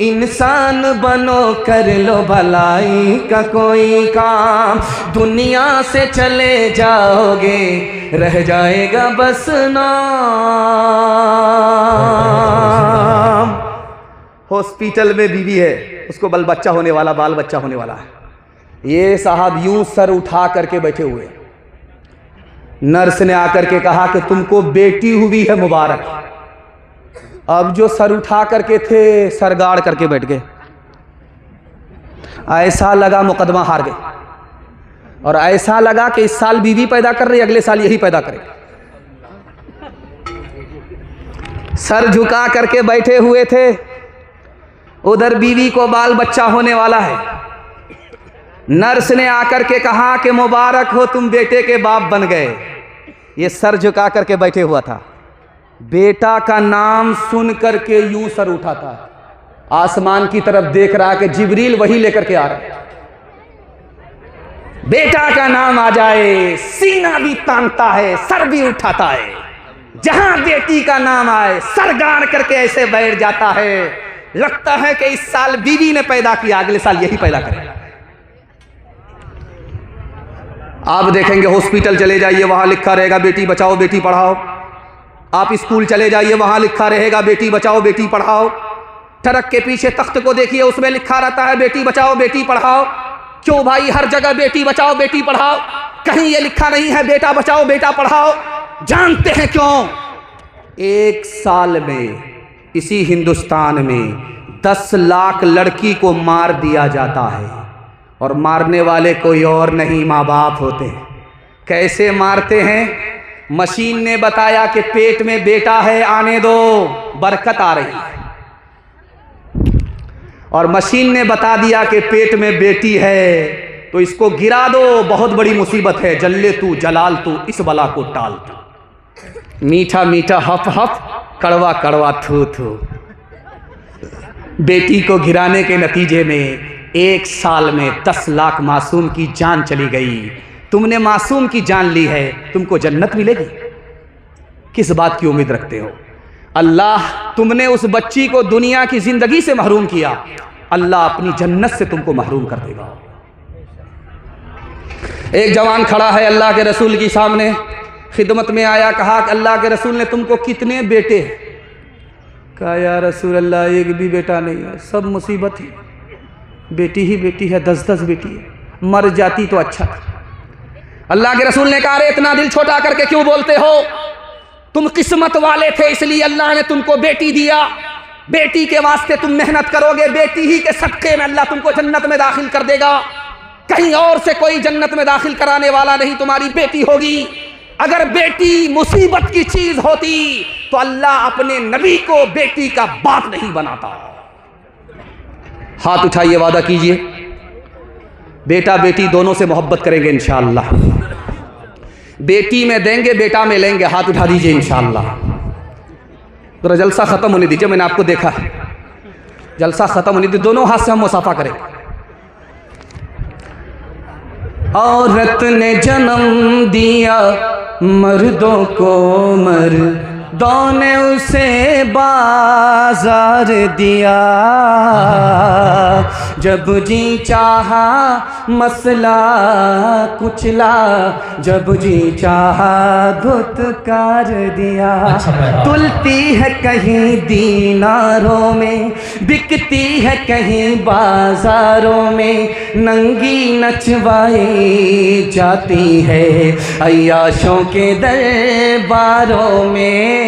इंसान बनो, कर लो भलाई का कोई काम। दुनिया से चले जाओगे, रह जाएगा बस नाम। हॉस्पिटल में बीवी है, उसको बाल बच्चा होने वाला, बाल बच्चा होने वाला है। ये साहब यूं सर उठा करके बैठे हुए। नर्स ने आकर के कहा कि तुमको बेटी हुई है, मुबारक। अब जो सर उठा करके थे, सर गाड़ करके बैठ गए। ऐसा लगा मुकदमा हार गए, और ऐसा लगा कि इस साल बीवी पैदा कर रही, अगले साल यही पैदा करे। सर झुका करके बैठे हुए थे, उधर बीवी को बाल बच्चा होने वाला है। नर्स ने आकर के कहा कि मुबारक हो, तुम बेटे के बाप बन गए। ये सर झुका करके बैठे हुआ था। बेटा का नाम सुन करके यूं सर उठा था, आसमान की तरफ देख रहा कि जिब्रील वही लेकर के आ रहा है। बेटा का नाम आ जाए, सीना भी तानता है, सर भी उठाता है। जहां बेटी का नाम आए, सर गाड़ करके ऐसे बैठ जाता है, लगता है कि इस साल बीवी ने पैदा किया, अगले साल यही पैदा करेगा। आप देखेंगे हॉस्पिटल चले जाइए, वहाँ लिखा रहेगा बेटी बचाओ बेटी पढ़ाओ। आप स्कूल चले जाइए, वहाँ लिखा रहेगा बेटी बचाओ बेटी पढ़ाओ। ट्रक के पीछे तख्त को देखिए, उसमें लिखा रहता है बेटी बचाओ बेटी पढ़ाओ। क्यों भाई हर जगह बेटी बचाओ बेटी पढ़ाओ? कहीं ये लिखा नहीं है बेटा बचाओ बेटा पढ़ाओ? जानते हैं क्यों? एक साल में इसी हिंदुस्तान में 10 लाख लड़की को मार दिया जाता है, और मारने वाले कोई और नहीं, माँ बाप होते हैं। कैसे मारते हैं? मशीन ने बताया कि पेट में बेटा है, आने दो, बरकत आ रही है। और मशीन ने बता दिया कि पेट में बेटी है, तो इसको गिरा दो, बहुत बड़ी मुसीबत है, जल्ले तू जलाल तू, इस बला को टाल तू। मीठा मीठा हफ हफ, कड़वा कड़वा थू थू। बेटी को गिराने के नतीजे में एक साल में 10 लाख मासूम की जान चली गई। तुमने मासूम की जान ली है, तुमको जन्नत मिलेगी? किस बात की उम्मीद रखते हो? अल्लाह, तुमने उस बच्ची को दुनिया की जिंदगी से महरूम किया, अल्लाह अपनी जन्नत से तुमको महरूम कर देगा। एक जवान खड़ा है अल्लाह के रसूल के सामने, खिदमत में आया, कहा कि अल्लाह के रसूल ने तुमको कितने बेटे हैं? कहा या रसूल अल्लाह, एक भी बेटा नहीं है, सब मुसीबत है, बेटी ही बेटी है, 10-10 बेटी है, मर जाती तो अच्छा था। अल्लाह के रसूल ने कहा, अरे इतना दिल छोटा करके क्यों बोलते हो? तुम किस्मत वाले थे, इसलिए अल्लाह ने तुमको बेटी दिया। बेटी के वास्ते तुम मेहनत करोगे, बेटी ही के सदके में अल्लाह तुमको जन्नत में दाखिल कर देगा। कहीं और से कोई जन्नत में दाखिल कराने वाला नहीं, तुम्हारी बेटी होगी। अगर बेटी मुसीबत की चीज होती तो अल्लाह अपने नबी को बेटी का बाप नहीं बनाता। हाथ उठाइए, वादा कीजिए, बेटा बेटी दोनों से मोहब्बत करेंगे इंशाअल्लाह। बेटी में देंगे, बेटा में लेंगे। हाथ उठा दीजिए इंशाअल्लाह। तो जलसा खत्म होने दीजिए, मैंने आपको देखा है, जलसा खत्म होने दीजिए, दोनों हाथ से हम मुसाफा करें। औरत ने जन्म दिया मर्दों को, मर्दों ने उसे बाजार दिया। जब जी चाहा मसला कुचला, जब जी चाहा धुतकार दिया। तुलती है कहीं दीनारों में, बिकती है कहीं बाजारों में, नंगी नचवाई जाती है अय्याशों के दरबारों में,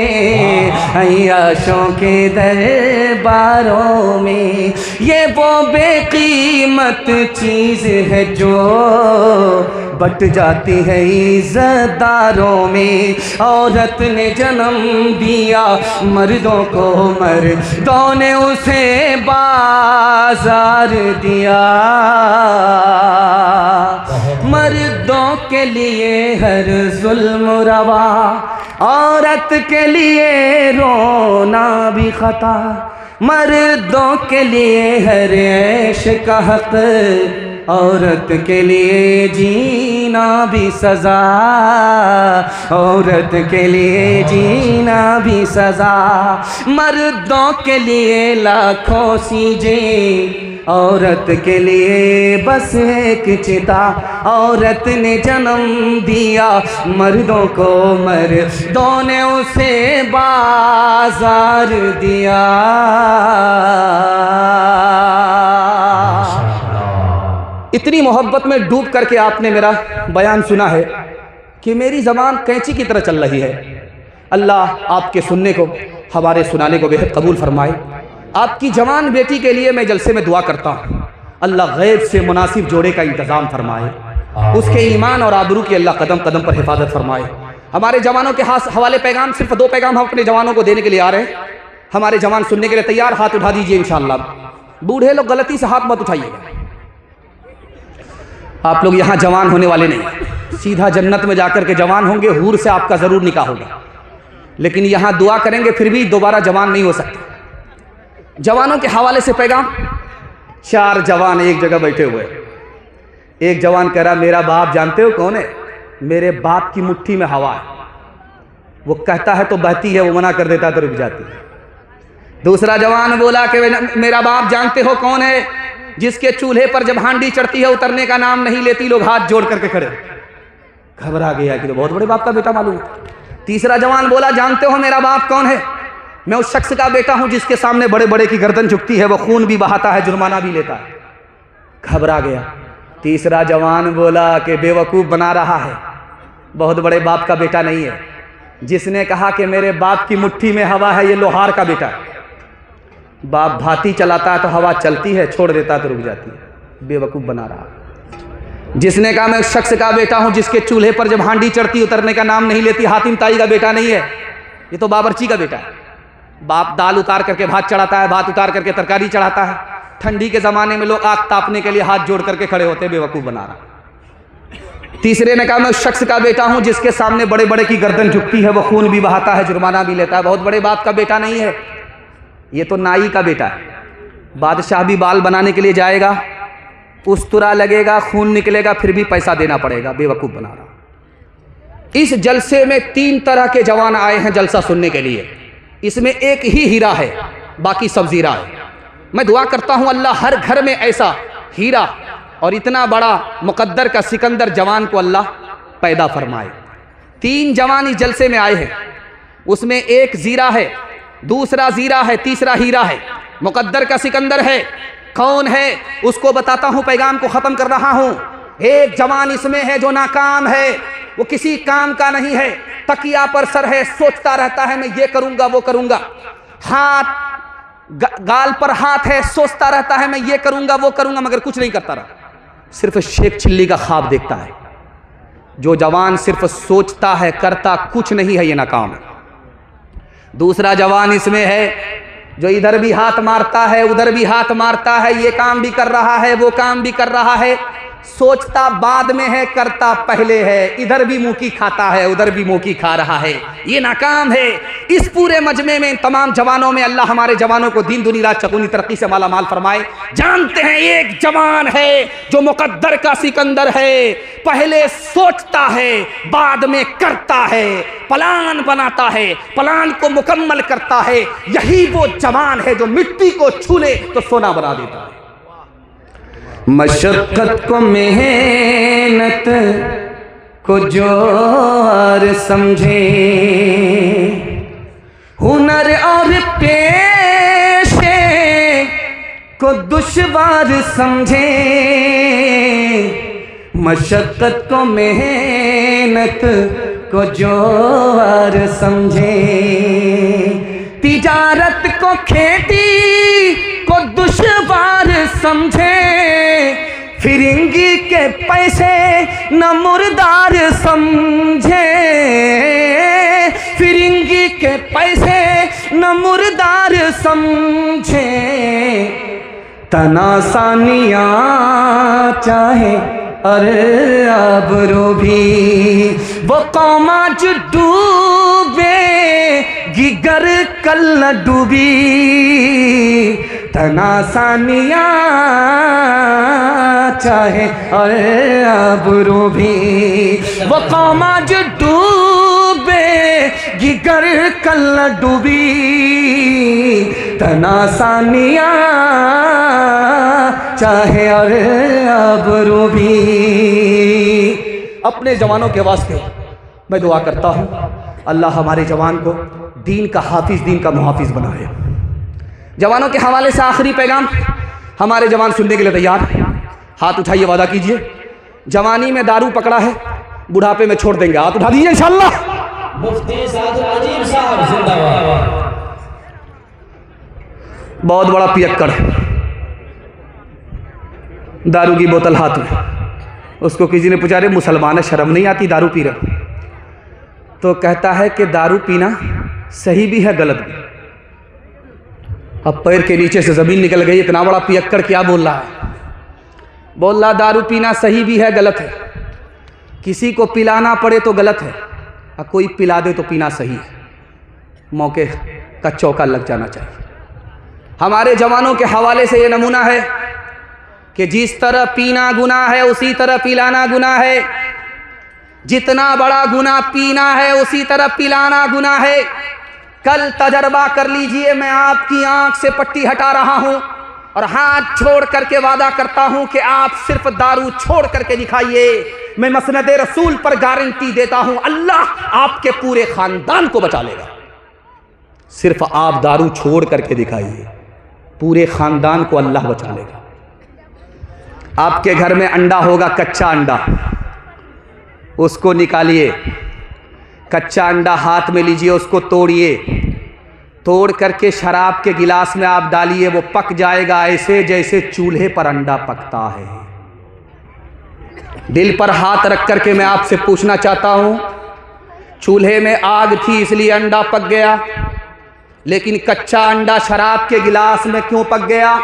अय्याशों के दरबारों में। ये वो बेकीमत चीज़ है जो बट जाती है इज़्ज़तदारों में। औरत ने जन्म दिया मर्दों को, मर्दों ने उसे बाजार दिया। मर्दों के लिए हर जुल्म रवा, औरत के लिए रोना भी खता। मर्दों के लिए हर ऐश का हक, औरत के लिए जीना भी सज़ा। औरत के लिए जीना भी सज़ा। मर्दों के लिए लाखों सीजें, औरत के लिए बस एक चिता। औरत ने जन्म दिया मर्दों को, मर्दों ने उसे बाजार दिया। इतनी मोहब्बत में डूब करके आपने मेरा बयान सुना है कि मेरी ज़बान कैंची की तरह चल रही है। अल्लाह आपके सुनने को, हमारे सुनाने को बेहद कबूल फरमाए। आपकी जवान बेटी के लिए मैं जलसे में दुआ करता हूँ, अल्लाह गैब से मुनासिब जोड़े का इंतज़ाम फरमाए, उसके ईमान और आबरू की अल्लाह कदम कदम पर हिफाजत फरमाए। हमारे जवानों के हवाले पैगाम, सिर्फ 2 पैगाम हम अपने जवानों को देने के लिए आ रहे हैं। हमारे जवान सुनने के लिए तैयार? हाथ उठा दीजिए इंशाअल्लाह। बूढ़े लोग गलती से हाथ मत उठाइएगा, आप लोग यहाँ जवान होने वाले नहीं, सीधा जन्नत में जाकर के जवान होंगे, हूर से आपका ज़रूर निकाह होगा। लेकिन यहाँ दुआ करेंगे फिर भी दोबारा जवान नहीं हो सकते। जवानों के हवाले से पैगाम। 4 जवान एक जगह बैठे हुए, एक जवान कह रहा मेरा बाप जानते हो कौन है? मेरे बाप की मुट्ठी में हवा है, वो कहता है तो बहती है, वो मना कर देता है तो रुक जाती है। दूसरा जवान बोला कि मेरा बाप जानते हो कौन है? जिसके चूल्हे पर जब हांडी चढ़ती है उतरने का नाम नहीं लेती, लोग हाथ जोड़ करके खड़े। घबरा गया कि तो बहुत बड़े बाप का बेटा मालूम। तीसरा जवान बोला, जानते हो मेरा बाप कौन है? मैं उस शख्स का बेटा हूं जिसके सामने बड़े बड़े की गर्दन झुकती है, वो खून भी बहाता है, जुर्माना भी लेता है। घबरा गया। तीसरा जवान बोला कि बेवकूफ़ बना रहा है, बहुत बड़े बाप का बेटा नहीं है। जिसने कहा कि मेरे बाप की मुट्ठी में हवा है, ये लोहार का बेटा है। बाप भाती चलाता है तो हवा चलती है, छोड़ देता है तो रुक जाती है। बेवकूफ़ बना रहा है। जिसने कहा मैं उस शख्स का बेटा हूं जिसके चूल्हे पर जब हांडी चढ़ती उतरने का नाम नहीं लेती, हातिम ताई का बेटा नहीं है, ये तो बावर्ची का बेटा है। बाप दाल उतार करके भात चढ़ाता है, भात उतार करके तरकारी चढ़ाता है। ठंडी के ज़माने में लोग आग तापने के लिए हाथ जोड़ करके खड़े होते हैं। बेवकूफ़ बना रहा। तीसरे ने कहा मैं उस शख्स का बेटा हूं जिसके सामने बड़े बड़े की गर्दन झुकती है, वो खून भी बहाता है, जुर्माना भी लेता है। बहुत बड़े बाप का बेटा नहीं है, ये तो नाई का बेटा है। बादशाह भी बाल बनाने के लिए जाएगा, उस्तरा लगेगा, खून निकलेगा, फिर भी पैसा देना पड़ेगा। बेवकूफ़ बना रहा। इस जलसे में 3 तरह के जवान आए हैं जलसा सुनने के लिए। इसमें एक ही हीरा है, बाकी सब जीरा है। मैं दुआ करता हूं अल्लाह हर घर में ऐसा हीरा और इतना बड़ा मुकद्दर का सिकंदर जवान को अल्लाह पैदा फरमाए। 3 जवान इस जलसे में आए हैं, उसमें एक जीरा है, दूसरा जीरा है, तीसरा हीरा है, मुकद्दर का सिकंदर है। कौन है उसको बताता हूं, पैगाम को ख़त्म कर रहा हूं। एक जवान इसमें है जो नाकाम है, वो किसी काम का नहीं है, तकिया पर सर है, सोचता रहता है मैं ये करूंगा वो करूंगा। हाथ गाल पर हाथ है, सोचता रहता है मैं ये करूंगा वो करूंगा, मगर कुछ नहीं करता रहा, सिर्फ शेख चिल्ली का ख्वाब देखता है। जो जवान सिर्फ सोचता है, करता कुछ नहीं है, ये नाकाम है। दूसरा जवान इसमें है जो इधर भी हाथ मारता है, उधर भी हाथ मारता है, ये काम भी कर रहा है, वो काम भी कर रहा है, सोचता बाद में है, करता पहले है, इधर भी मुंह की खाता है, उधर भी मुंह की खा रहा है, ये नाकाम है। इस पूरे मजमे में तमाम जवानों में अल्लाह हमारे जवानों को दीन दुनी रात चकुनी तरक्की से माला माल फरमाए। जानते हैं एक जवान है जो मुकद्दर का सिकंदर है, पहले सोचता है, बाद में करता है, प्लान बनाता है, प्लान को मुकम्मल करता है। यही वो जवान है जो मिट्टी को छू ले तो सोना बना देता है। मशक्कत को मेहनत को जोर समझे, हुनर और पेशे को दुश्वार समझे। मशक्कत को मेहनत को जोर समझे, तिजारत को खेती को दुश्वार समझे। फिरंगी के पैसे न मुर्दार समझे, फिरंगी के पैसे न मुर्दार समझे। तनासानियाँ चाहे अरे आबरू भी, वो कौम आज डूबे गिगर कल न डूबी। तनासानियाँ चाहे अरे आबरू भी, वो कौम आज डूबे गिगर कल न डूबी। तनासानियाँ चाहे अरे आबरू भी। अपने जवानों के वास्ते मैं दुआ करता हूँ अल्लाह हमारे जवान को दीन का हाफिज, दीन का मुहाफिज बनाए। जवानों के हवाले से आखिरी पैगाम, हमारे जवान सुनने के लिए तैयार? हाथ उठाइए, वादा कीजिए। जवानी में दारू पकड़ा है, बुढ़ापे में छोड़ देंगे। हाथ उठा दीजिए इंशाअल्लाह। मुफ्ती सादुल अजीम साहब जिंदाबाद। बहुत बड़ा पियक्कड़ है, दारू की बोतल हाथ में, उसको किसी ने पूछा रे मुसलमान है, शर्म नहीं आती दारू पी रहा? तो कहता है कि दारू पीना सही भी है गलत भी। अब पैर के नीचे से ज़मीन निकल गई। इतना बड़ा पियक्कड़ क्या बोल रहा है? बोल रहा दारू पीना सही भी है गलत है, किसी को पिलाना पड़े तो गलत है और कोई पिला दे तो पीना सही है। मौके का चौका लग जाना चाहिए। हमारे जवानों के हवाले से ये नमूना है कि जिस तरह पीना गुनाह है उसी तरह पिलाना गुनाह है। जितना बड़ा गुनाह पीना है उसी तरह पिलाना गुनाह है। कल तजर्बा कर लीजिए, मैं आपकी आंख से पट्टी हटा रहा हूं। और हाथ छोड़ करके वादा करता हूं कि आप सिर्फ दारू छोड़ करके दिखाइए, मैं मसनद रसूल पर गारंटी देता हूं अल्लाह आपके पूरे खानदान को बचा लेगा। सिर्फ आप दारू छोड़ करके दिखाइए, पूरे खानदान को अल्लाह बचा लेगा। आपके घर में अंडा होगा, कच्चा अंडा, उसको निकालिए, कच्चा अंडा हाथ में लीजिए, उसको तोड़िए, तोड़ करके शराब के गिलास में आप डालिए, वो पक जाएगा ऐसे जैसे चूल्हे पर अंडा पकता है। दिल पर हाथ रख करके मैं आपसे पूछना चाहता हूं, चूल्हे में आग थी इसलिए अंडा पक गया, लेकिन कच्चा अंडा शराब के गिलास में क्यों पक गया?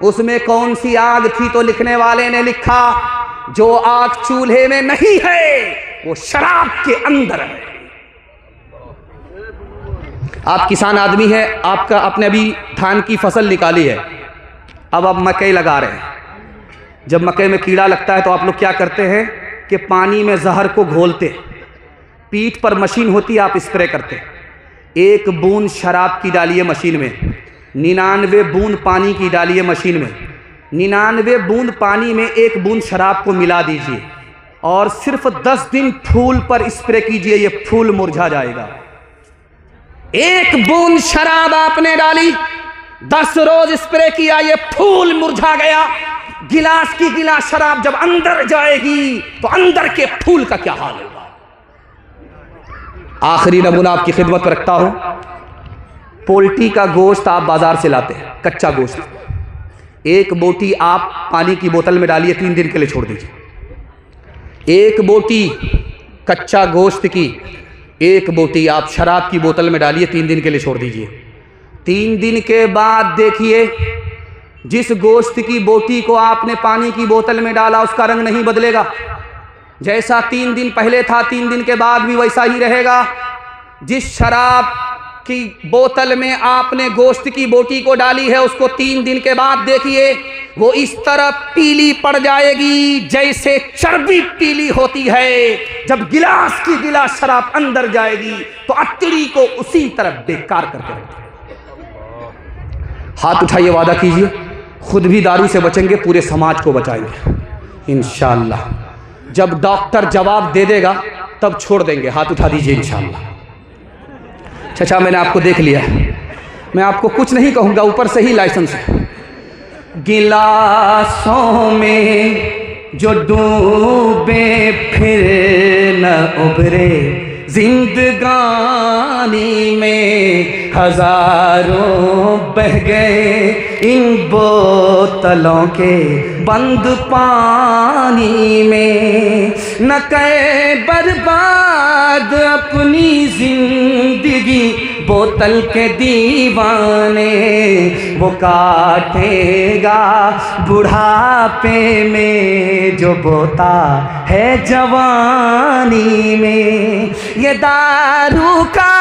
उसमें कौन सी आग थी? तो लिखने वाले ने लिखा, जो आग चूल्हे में नहीं है वो शराब के अंदर है। आप किसान आदमी हैं, आपने अभी धान की फसल निकाली है, अब आप मकई लगा रहे हैं। जब मकई में कीड़ा लगता है तो आप लोग क्या करते हैं कि पानी में जहर को घोलते, पीठ पर मशीन होती है, आप स्प्रे करते। एक बूंद शराब की डालिए मशीन में, 99 बूंद पानी की डालिए मशीन में, 99 बूंद पानी में एक बूंद शराब को मिला दीजिए और सिर्फ 10 दिन फूल पर स्प्रे कीजिए, ये फूल मुरझा जाएगा। एक बूंद शराब आपने डाली, 10 रोज स्प्रे किया, ये फूल मुरझा गया। गिलास की गिलास शराब जब अंदर जाएगी तो अंदर के फूल का क्या हाल होगा? आखिरी नमूना आपकी खिदमत पर रखता हूं। पोल्ट्री का गोश्त आप बाजार से लाते हैं, कच्चा गोश्त, एक बोटी आप पानी की बोतल में डालिए, 3 दिन के लिए छोड़ दीजिए। एक बोटी कच्चा गोश्त की, एक बोटी आप शराब की बोतल में डालिए, 3 दिन के लिए छोड़ दीजिए। 3 दिन के बाद देखिए, जिस गोश्त की बोटी को आपने पानी की बोतल में डाला उसका रंग नहीं बदलेगा, जैसा 3 दिन पहले था 3 दिन के बाद भी वैसा ही रहेगा। जिस शराब की बोतल में आपने गोश्त की बोटी को डाली है उसको 3 दिन के बाद देखिए, वो इस तरह पीली पड़ जाएगी जैसे चर्बी पीली होती है। जब गिलास की गिलास शराब अंदर जाएगी तो अतड़ी को उसी तरह बेकार करके रखें। हाथ उठाइए, वादा कीजिए, खुद भी दारू से बचेंगे, पूरे समाज को बचाएंगे इंशाअल्लाह। जब डॉक्टर जवाब दे देगा तब छोड़ देंगे। हाथ उठा दीजिए इंशाअल्लाह। चाचा मैंने आपको देख लिया, मैं आपको कुछ नहीं कहूँगा, ऊपर से ही लाइसेंस है। गिलासों में जो डूबे फिर न उभरे, जिंदगानी में हजारों बह गए इन बोतलों के बंद पानी में। न करे बर्बाद अपनी जिंदगी बोतल के दीवाने, वो काटेगा बुढ़ापे में जो बोता है जवानी में। ये दारू का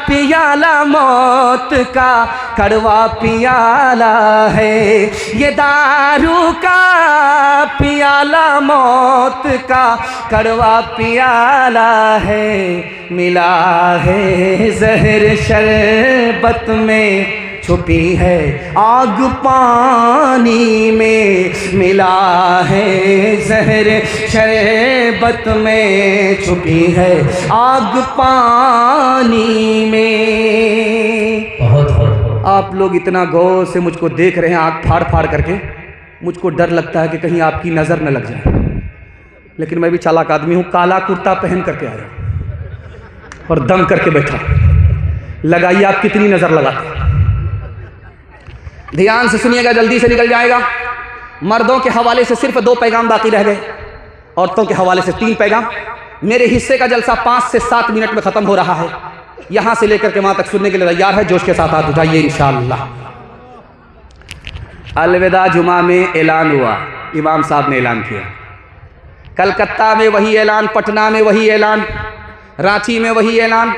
पियाला मौत का कड़वा पियाला है, ये दारू का पियाला मौत का कड़वा पियाला है। मिला है जहर शरबत में, छुपी है आग पानी में। मिला है जहर शरबत में, छुपी है आग पानी में। आप लोग इतना गौर से मुझको देख रहे हैं, आँख फाड़ फाड़ करके, मुझको डर लगता है कि कहीं आपकी नज़र न लग जाए, लेकिन मैं भी चालाक आदमी हूँ। काला कुर्ता पहन करके आया और दम करके बैठा। लगाइए आप कितनी नज़र लगाते। ध्यान से सुनिएगा, जल्दी से निकल जाएगा। मर्दों के हवाले से सिर्फ 2 पैगाम बाकी रह गए, औरतों के हवाले से 3 पैगाम। मेरे हिस्से का जलसा 5 से 7 मिनट में ख़त्म हो रहा है। यहाँ से लेकर के वहाँ तक सुनने के लिए तैयार है? जोश के साथ हाथ उठाइए इंशाअल्लाह। अलविदा जुमा में ऐलान हुआ, इमाम साहब ने ऐलान किया। कलकत्ता में वही ऐलान, पटना में वही ऐलान, रांची में वही ऐलान।